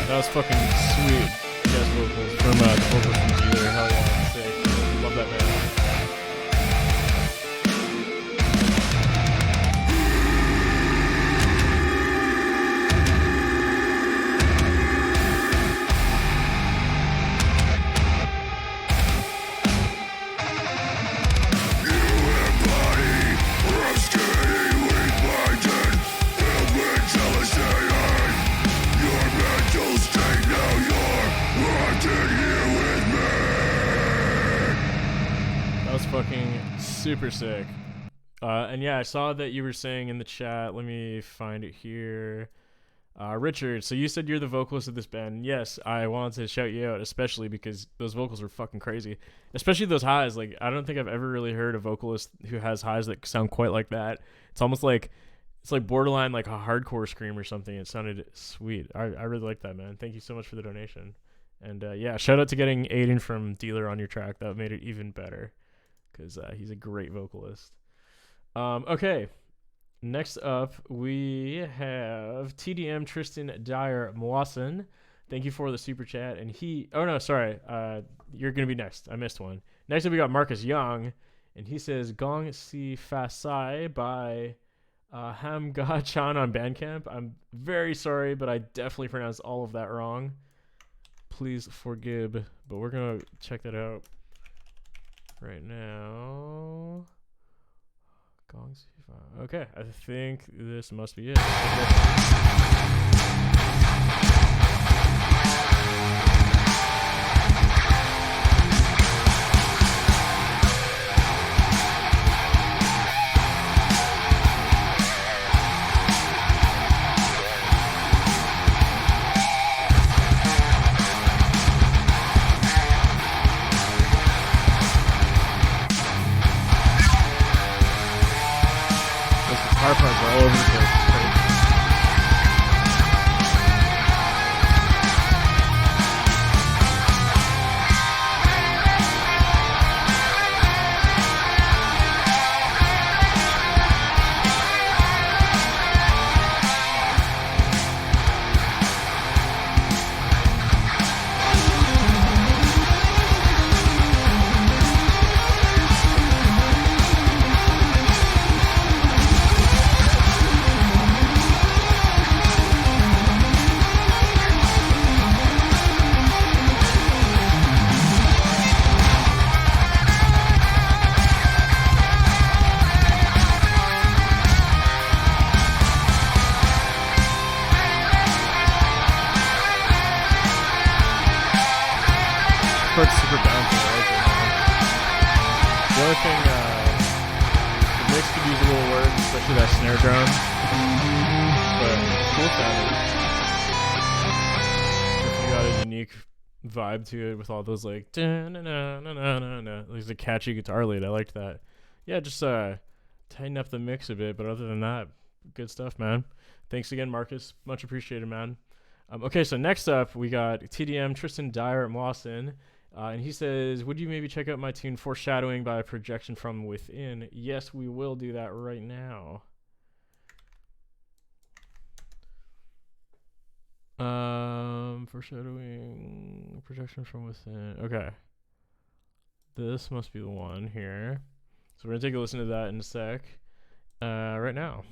That was fucking sweet. Jazz vocals from the vocals from Dealer. Hell yeah, sick. Love that man. Fucking super sick. And yeah, I saw that you were saying in the chat, let me find it here. Richard, so you said you're the vocalist of this band. And yes, I wanted to shout you out, especially because those vocals are fucking crazy. Especially those highs. Like, I don't think I've ever really heard a vocalist who has highs that sound quite like that. It's almost like, it's like borderline like a hardcore scream or something. It sounded sweet. I really like that, man. Thank you so much for the donation. And yeah, shout out to getting Aiden from Dealer on your track. That made it even better. Because he's a great vocalist. Okay, next up we have TDM Tristan Dyer Mawson. Thank you for the super chat. And oh no, sorry, you're gonna be next. I missed one. Next up we got Marcus Young, and he says Gong Si Fa Sai by Ham Ga-chan on Bandcamp. I'm very sorry, but I definitely pronounced all of that wrong. Please forgive, but we're gonna check that out right now. Gongs. Okay, I think this must be it. Guitar parts are all over the place. Super bouncy, I like it. The only thing, the mix could use a little work, especially that snare drum. But cool sounding. Definitely got a unique vibe to it with all those like there's a catchy guitar lead. I liked that. Yeah, just tighten up the mix a bit, but other than that, good stuff, man. Thanks again, Marcus. Much appreciated, man. Okay, so next up we got TDM Tristan Dyer at Mawson. And he says, would you maybe check out my tune Foreshadowing by Projection from Within? Yes, we will do that right now. Foreshadowing, Projection from Within. Okay. This must be the one here. So we're going to take a listen to that in a sec. Right now.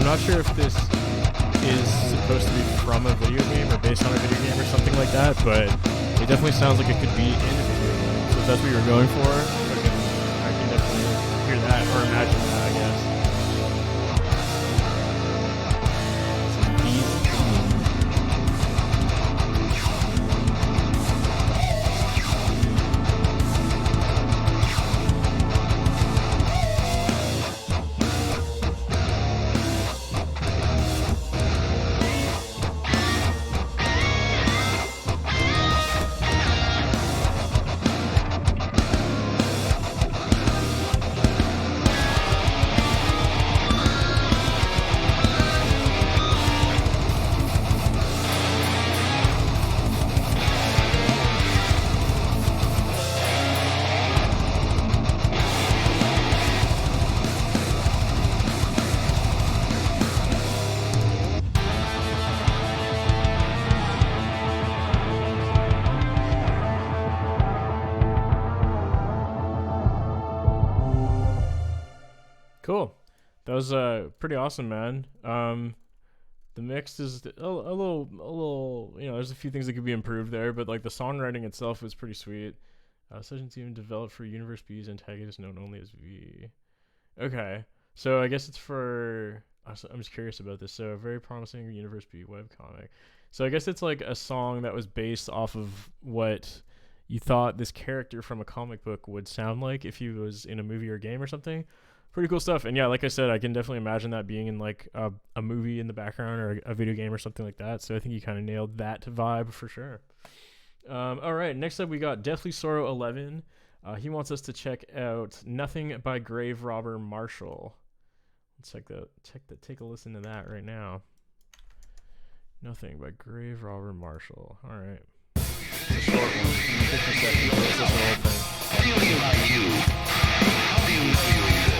Not sure if this is supposed to be from a video game or based on a video game or something like that, but it definitely sounds like it could be in a video game. So if that's what you're going for, I can definitely hear that or imagine that, I guess. Some beats. Cool. That was pretty awesome, man. The mix is a little, there's a few things that could be improved there, but like the songwriting itself was pretty sweet. Session team developed for Universe B's antagonist known only as V. Okay, so I guess it's for. I'm just curious about this. So, a very promising Universe B webcomic. So I guess it's like a song that was based off of what you thought this character from a comic book would sound like if he was in a movie or game or something. Pretty cool stuff. And yeah, like I said, I can definitely imagine that being in like a movie in the background or a video game or something like that. So I think you kind of nailed that vibe for sure. All right, next up we got Deathly Sorrow 11. He wants us to check out Nothing by Grave Robber Marshall. Let's take a listen to that right now. Nothing by Grave Robber Marshall. All right. It's a short one. 50 seconds. Let's listen to the whole thing.
Feeling like you. How do you know you exist?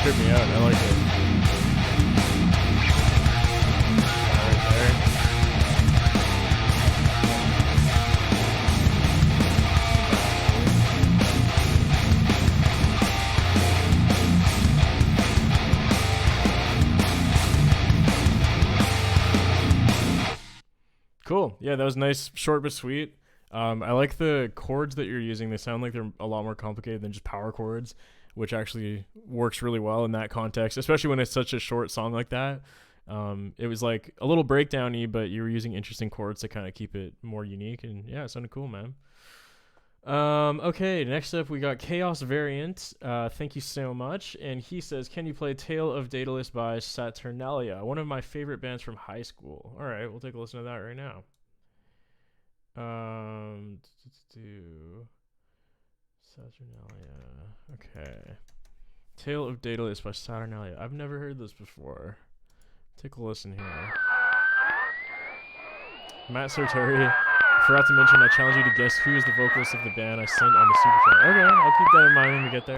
Tripped me out. I like it. Right there. Cool. Yeah, that was nice, short but sweet. I like the chords that you're using. They sound like they're a lot more complicated than just power chords, which actually works really well in that context, especially when it's such a short song like that. It was like a little breakdown-y, but you were using interesting chords to kind of keep it more unique, and yeah, it sounded cool, man. Okay, next up we got Chaos Variant. Thank you so much. And he says, can you play Tale of Daedalus by Saturnalia, one of my favorite bands from high school? All right, we'll take a listen to that right now. Saturnalia. Okay. Tale of Daedalus by Saturnalia. I've never heard this before. Take a listen here. Matt Sartori. Forgot to mention, I challenge you to guess who is the vocalist of the band I sent on the Superchat. Okay, I'll keep that in mind when we get there.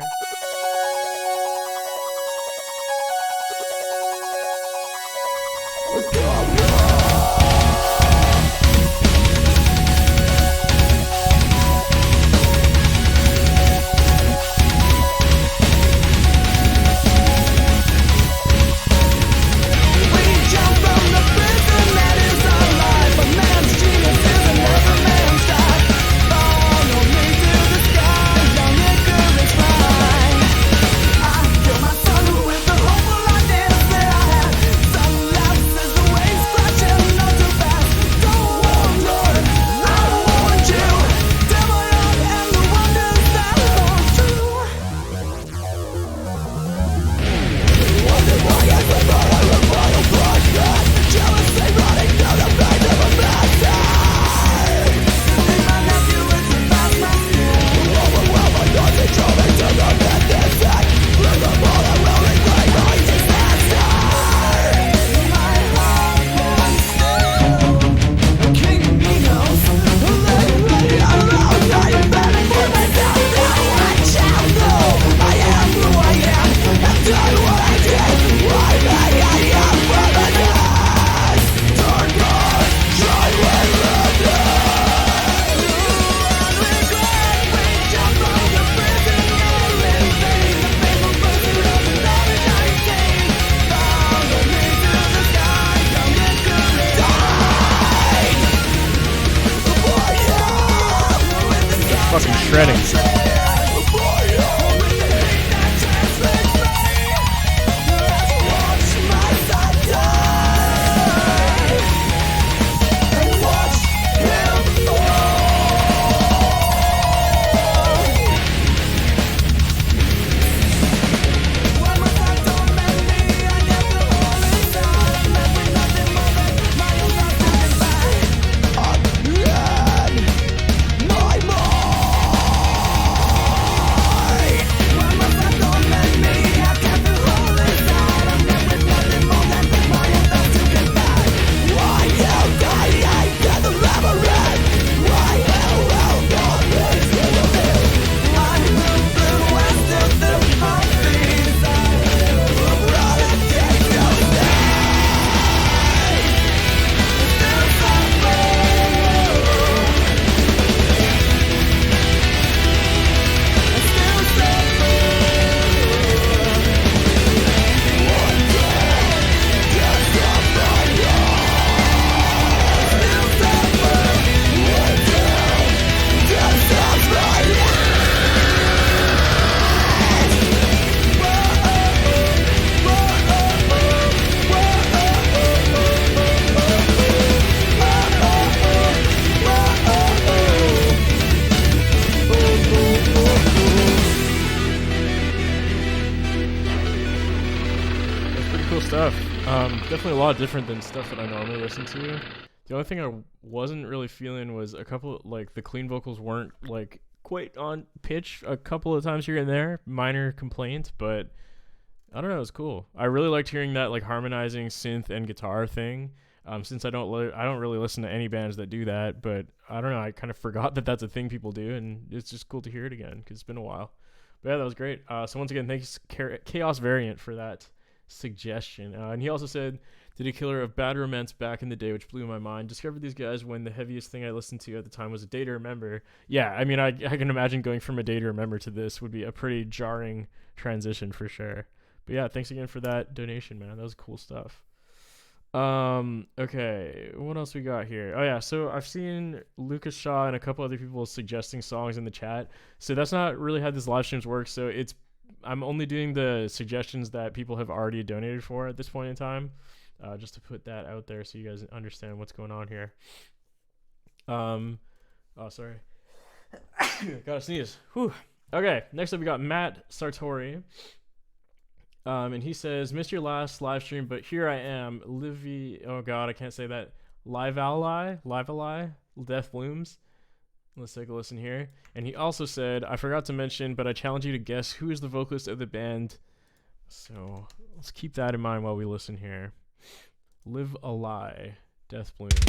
Fucking shredding. Definitely a lot different than stuff that I normally listen to. The only thing I wasn't really feeling was a couple, like, the clean vocals weren't, like, quite on pitch a couple of times here and there. Minor complaint, but I don't know, it was cool. I really liked hearing that, like, harmonizing synth and guitar thing. Since I don't really listen to any bands that do that, but I don't know, I kind of forgot that that's a thing people do, and it's just cool to hear it again because it's been a while. But yeah, that was great. So once again, thanks Chaos Variant for that suggestion. And he also said, did a killer of Bad Romance back in the day, which blew my mind. Discovered these guys when the heaviest thing I listened to at the time was A Day to Remember. Yeah, I mean, I can imagine going from A Day to Remember to this would be a pretty jarring transition for sure. But yeah, thanks again for that donation, man. That was cool stuff. Okay, what else we got here? Oh yeah, so I've seen Lucas Shaw and a couple other people suggesting songs in the chat. So that's not really how this live streams work. So I'm only doing the suggestions that people have already donated for at this point in time, just to put that out there so you guys understand what's going on here. Oh, sorry. Gotta sneeze. Whew. Okay, next up we got Matt Sartori. And he says, missed your last live stream, but here I am. Oh god, I can't say that. Live Ally, Death Blooms. Let's take a listen here. And he also said, I forgot to mention, but I challenge you to guess who is the vocalist of the band. So let's keep that in mind while we listen here. Live a Lie, Death Blooms.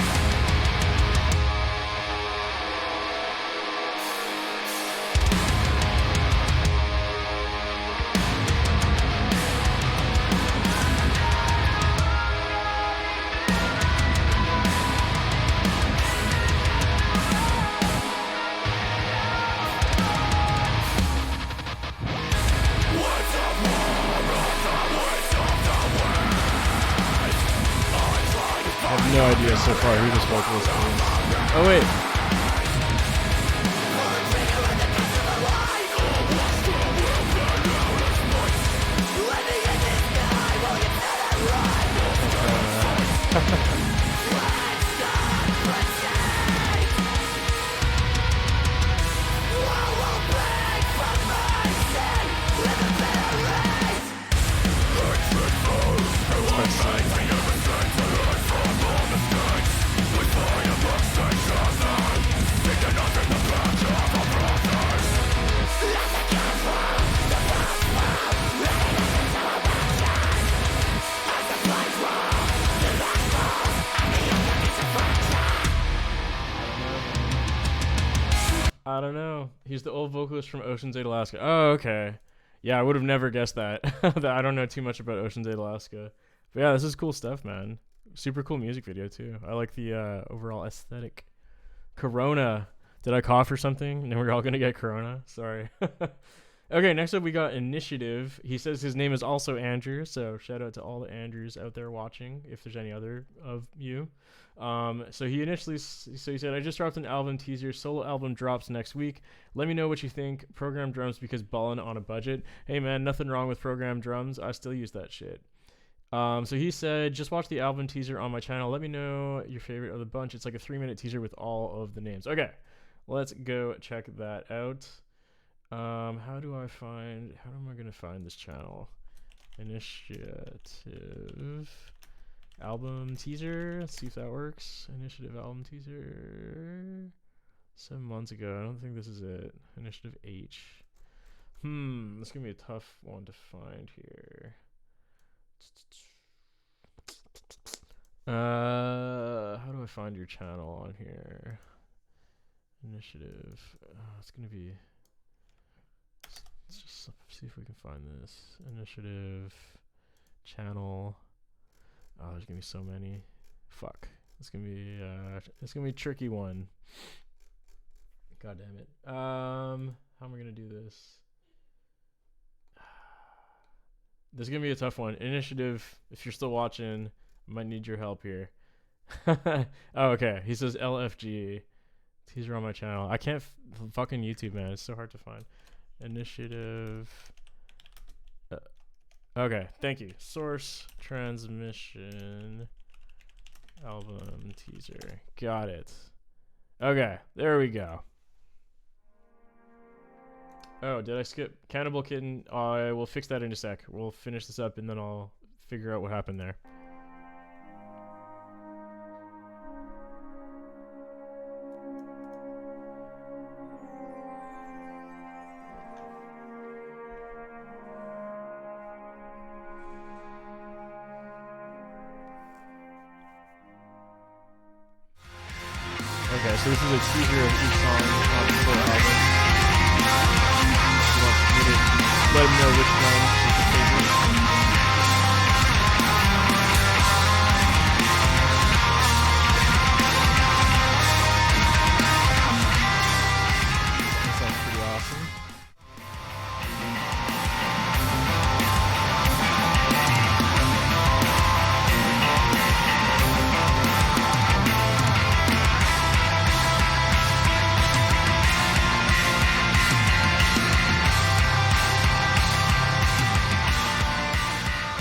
No idea so far who this vocalist is. Oh wait. I don't know. He's the old vocalist from Ocean's 8 Alaska. Oh, okay. Yeah, I would have never guessed that. I don't know too much about Ocean's 8 Alaska. But yeah, this is cool stuff, man. Super cool music video, too. I like the overall aesthetic. Corona. Did I cough or something? No, we're all going to get Corona. Sorry. Okay, next up we got Initiative. He says his name is also Andrew, so shout out to all the Andrews out there watching, if there's any other of you. So he said, I just dropped an album teaser. Solo album drops next week. Let me know what you think. Program drums because ballin' on a budget. Hey man, nothing wrong with program drums. I still use that shit. So he said, just watch the album teaser on my channel. Let me know your favorite of the bunch. It's like a 3-minute teaser with all of the names. Okay, let's go check that out. How am I going to find this channel? Initiative album teaser. Let's see if that works. Initiative album teaser. 7 months ago. I don't think this is it. Initiative H. This is going to be a tough one to find here. How do I find your channel on here? Initiative. It's going to be... Let's just see if we can find this. Initiative channel. Oh, there's gonna be so many. Fuck. It's gonna be a tricky one. God damn it. How am I gonna do this? This is gonna be a tough one. Initiative, if you're still watching, I might need your help here. Oh, okay. He says LFG. Teaser on my channel. I can't fucking YouTube, man. It's so hard to find. Initiative. Okay, thank you. Source transmission album teaser. Got it. Okay, there we go. Oh, did I skip Cannibal Kitten? I will fix that in a sec. We'll finish this up and then I'll figure out what happened there. so this is a teaser of each song on the full album. You want me to let him know which one is your favorite? That sounds pretty awesome.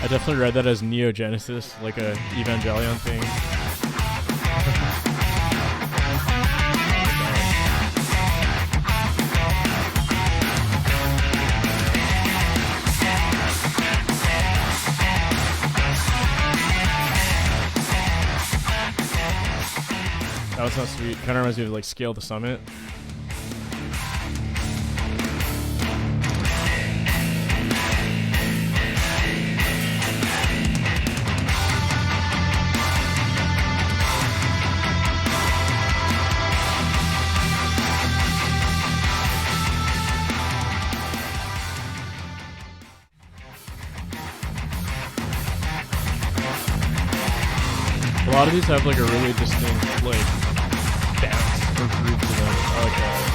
I definitely read that as Neo Genesis, like a Evangelion thing. That was not sweet. Kind of reminds me of like Scale the Summit. A lot of these have like a really distinct like dance or groove to them. I like that.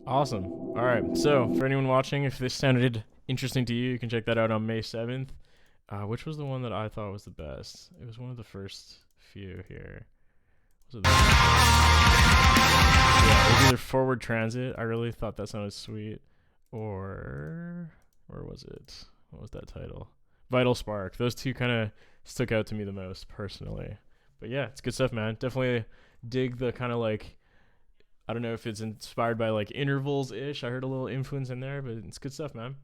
Awesome. All right. So for anyone watching, if this sounded interesting to you, you can check that out on May 7th. Which was the one that I thought was the best? It was one of the first few here. Was it yeah, it was either Forward Transit. I really thought that sounded sweet. Or was it? What was that title? Vital Spark. Those two kind of stuck out to me the most personally. But yeah, it's good stuff, man. Definitely dig the kind of like, I don't know if it's inspired by like intervals-ish. I heard a little influence in there, but it's good stuff, man.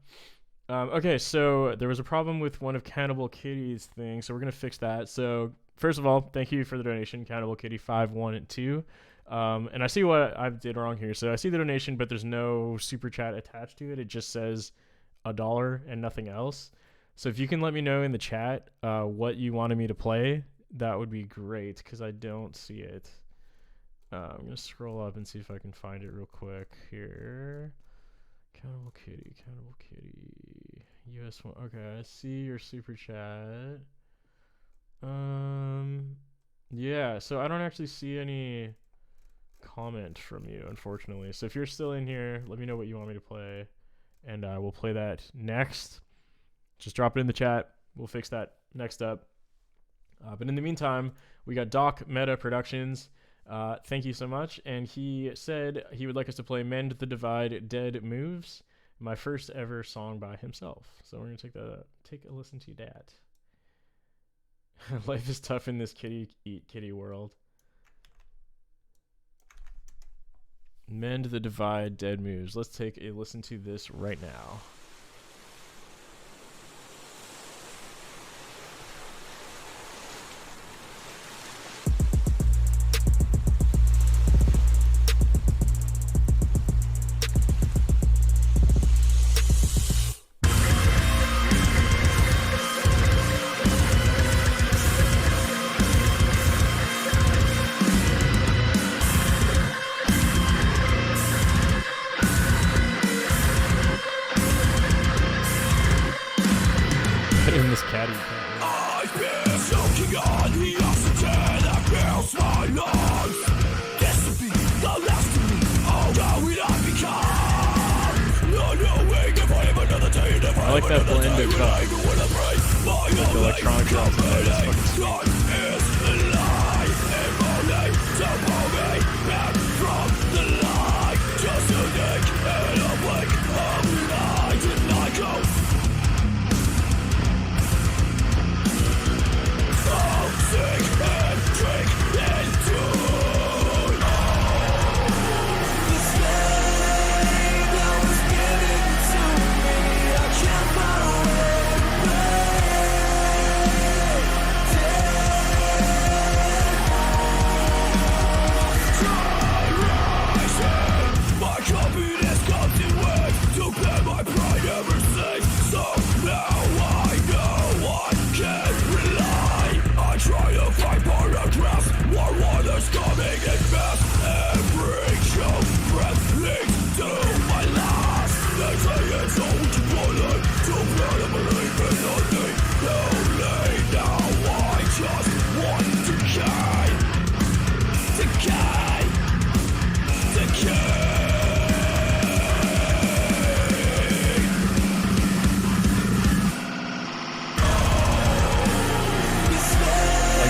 Okay, so there was a problem with one of Cannibal Kitty's things, so we're going to fix that. So first of all, thank you for the donation, Cannibal Kitty 512. And I see what I did wrong here. So I see the donation, but there's no super chat attached to it. It just says $1 and nothing else. So if you can let me know in the chat what you wanted me to play, that would be great, because I don't see it. I'm going to scroll up and see if I can find it real quick here. Cannibal Kitty. US one. Okay, I see your super chat. Yeah, so I don't actually see any comment from you, unfortunately. So if you're still in here, let me know what you want me to play, and we'll play that next. Just drop it in the chat. We'll fix that next up. But in the meantime, we got Doc Meta Productions. Thank you so much. And he said he would like us to play Mend the Divide Dead Moves, my first ever song by himself. So we're going to take a listen to that. Life is tough in this kitty eat kitty world. Mend the Divide Dead Moves. Let's take a listen to this right now.
My lungs. This will be the last of me. Oh, no, will I become?
I like that blend of like the electronic drums in there. That's fucking sweet.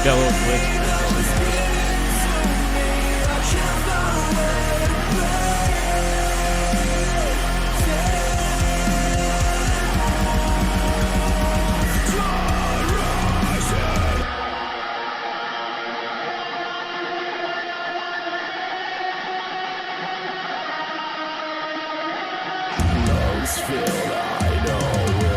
Got a little glitch.
I know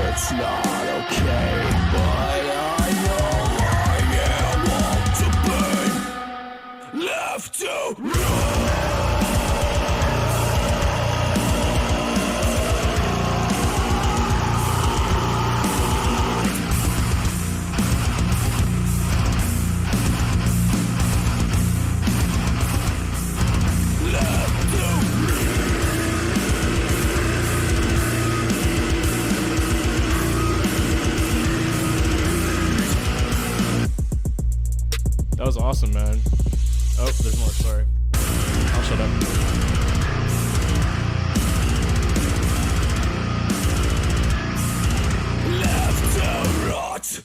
it's not okay, but I know I am all to blame. Left to run.
That was awesome, man. Oh, there's more. Sorry. I'll shut up.
Left to rot.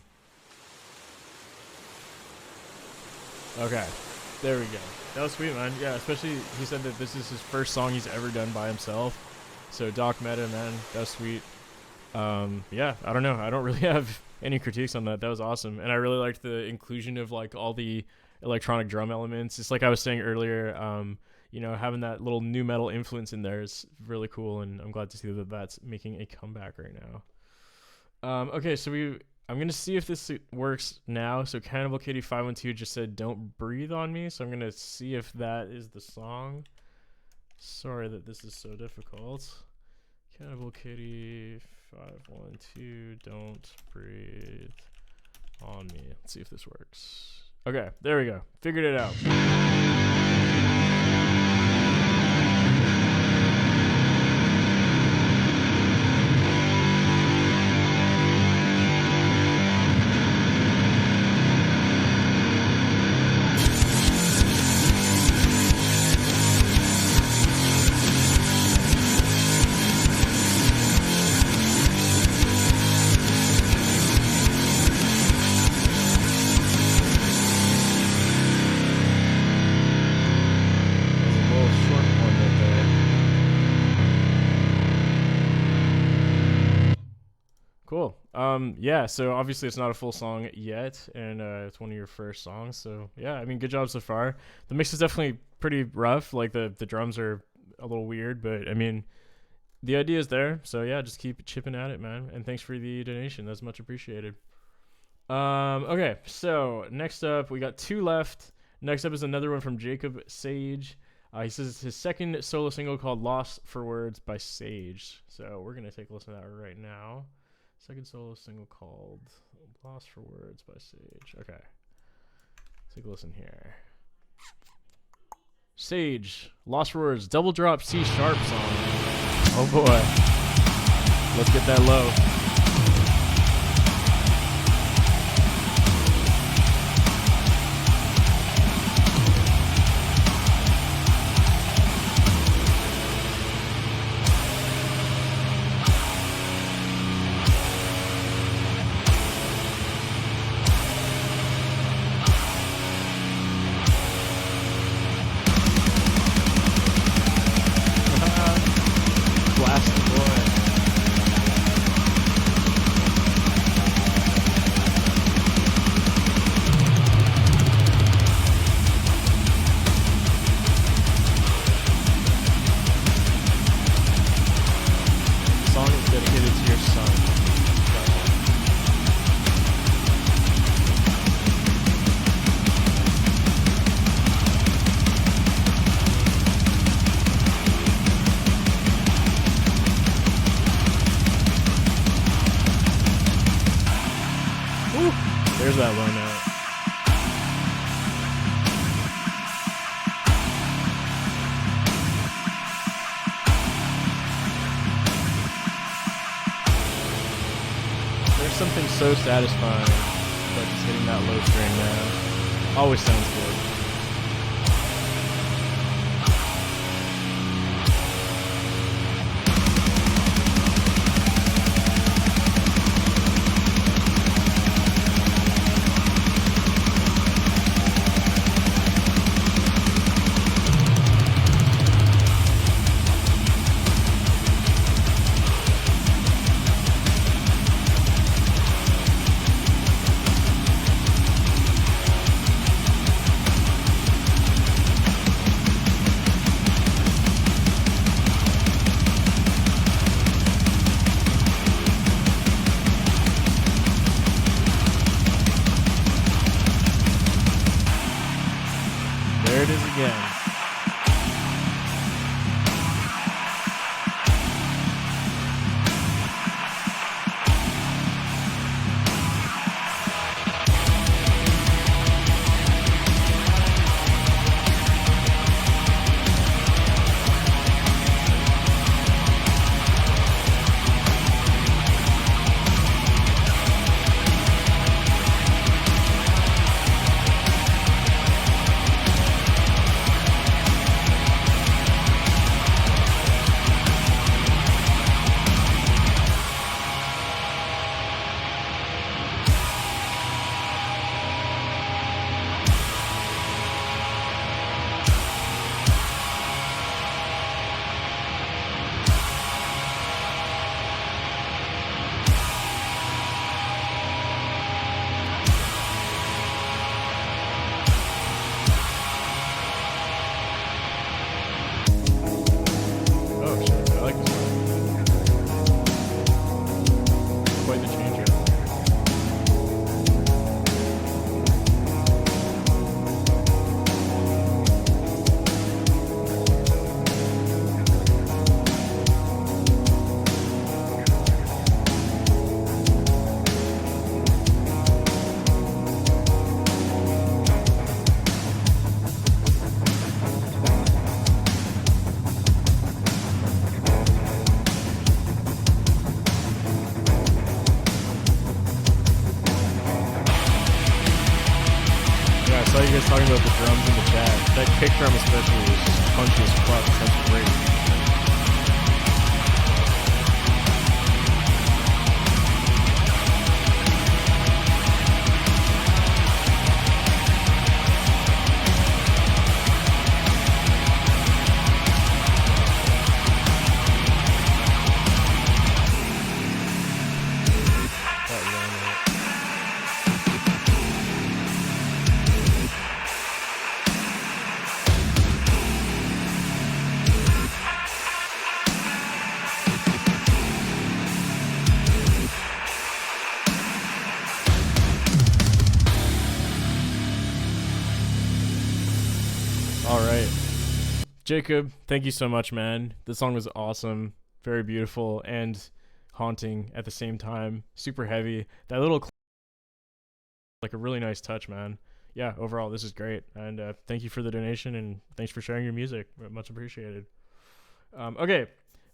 Okay, there we go. That was sweet, man. Yeah, especially he said that this is his first song he's ever done by himself. So Doc Meta, man, that's sweet. Yeah, I don't know. I don't really have any critiques on that. That was awesome, and I really liked the inclusion of like all the electronic drum elements. It's like I was saying earlier. You know, having that little new metal influence in there is really cool, and I'm glad to see that that's making a comeback right now. Okay, so I'm gonna see if this works now. So Cannibal Kitty 512 just said "Don't Breathe on Me," so I'm gonna see if that is the song. Sorry that this is so difficult. Cannibal Kitty 512, "Don't Breathe on Me." Let's see if this works. Okay, there we go. Figured it out. Cool. Yeah, so obviously it's not a full song yet, and it's one of your first songs, so yeah, I mean, good job so far. The mix is definitely pretty rough, like the drums are a little weird, but I mean, the idea is there, so yeah, just keep chipping at it, man, and thanks for the donation, that's much appreciated. Okay, so next up, we got two left. Next up is another one from Jacob Sage. He says it's his second solo single called Lost for Words by Sage, so we're going to take a listen to that right now. Second solo single called Lost for Words by Sage. Okay. Take a listen here. Sage, Lost for Words, double drop C sharp song. Oh boy. Let's get that low. There's that low note. There's something so satisfying about just hitting that low string, man. Always sounds good. There it is again. Talking about the drums in the chat. That kick drum especially is just punchy as fuck. Sounds great. Jacob, thank you so much, man. The song was awesome, very beautiful, and haunting at the same time. Super heavy. That little like a really nice touch, man. Yeah, overall, this is great. And thank you for the donation, and thanks for sharing your music. Much appreciated. Okay,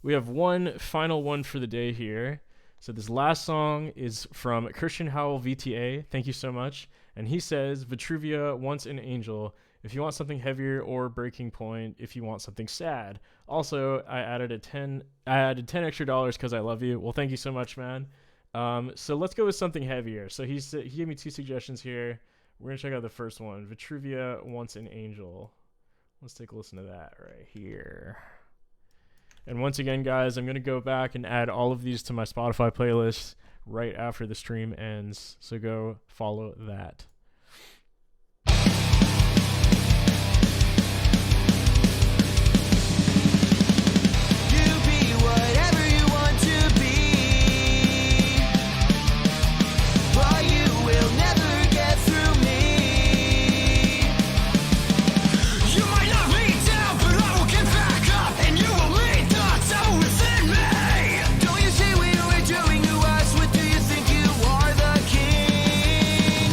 we have one final one for the day here. So this last song is from Christian Howell VTA. Thank you so much. And he says, Vitruvia wants an angel. If you want something heavier, or Breaking Point if you want something sad. Also, I added 10 extra dollars because I love you. Well, thank you so much, man. So let's go with something heavier. So he gave me 2 suggestions here. We're gonna check out the first one. Vitruvia wants an angel. Let's take a listen to that right here. And once again, guys, I'm gonna go back and add all of these to my Spotify playlist right after the stream ends. So go follow that.
Don't you see we were doing to us? What do you think you are, the king?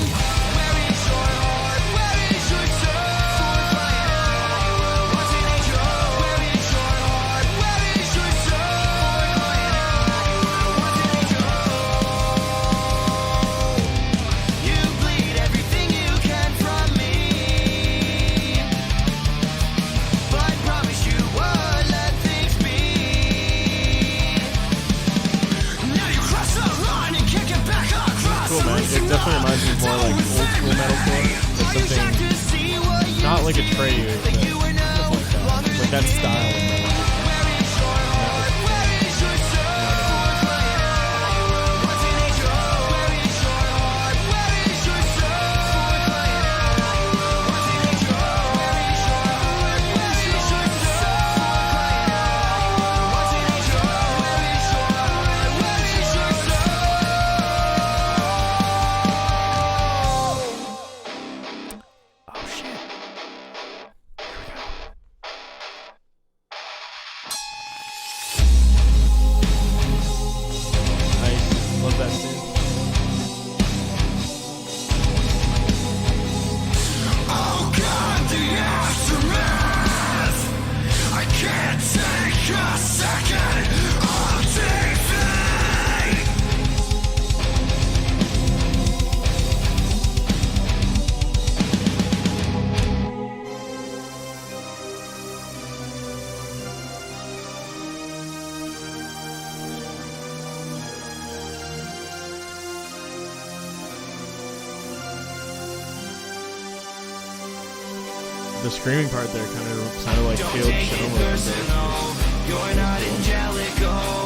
like a trade, but stuff like that. Like that style. The screaming part there kind of sounded like Field Show.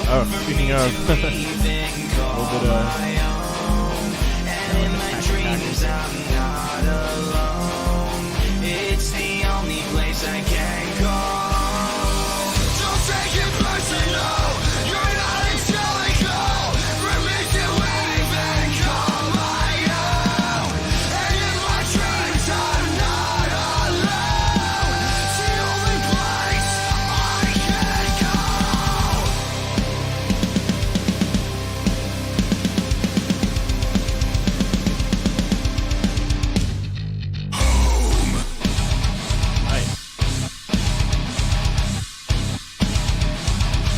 Oh, speaking of, a little bit
it's the only place I can go. Don't take it personal. You're not angelical. Release the wave and call my own.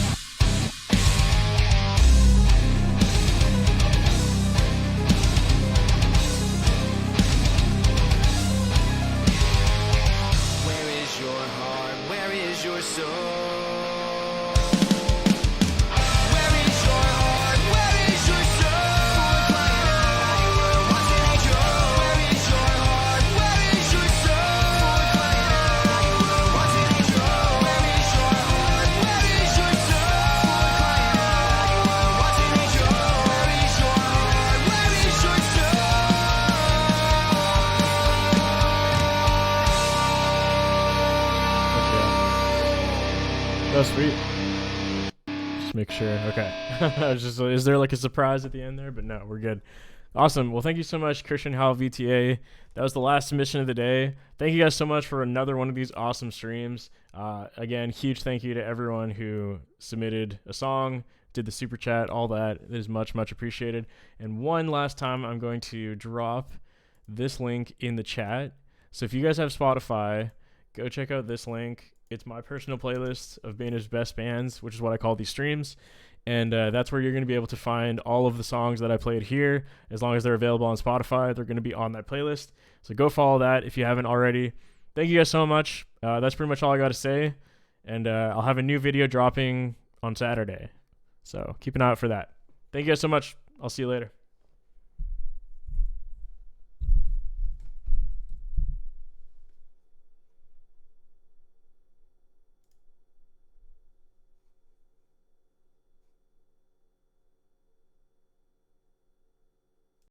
And in my dreams I'm not alone. It's the only place I can go.
Oh, sweet. Just make sure. Okay. I was just, is there like a surprise at the end there? But no, we're good. Awesome. Well, thank you so much, Christian Howell VTA. That was the last submission of the day. Thank you guys so much for another one of these awesome streams. Again, huge thank you to everyone who submitted a song, did the super chat, all that. It is much, much appreciated. And one last time, I'm going to drop this link in the chat. So if you guys have Spotify, go check out this link. It's my personal playlist of Baena's best bands, which is what I call these streams. And that's where you're going to be able to find all of the songs that I played here. As long as they're available on Spotify, they're going to be on that playlist. So go follow that if you haven't already. Thank you guys so much. That's pretty much all I got to say. And I'll have a new video dropping on Saturday. So keep an eye out for that. Thank you guys so much. I'll see you later.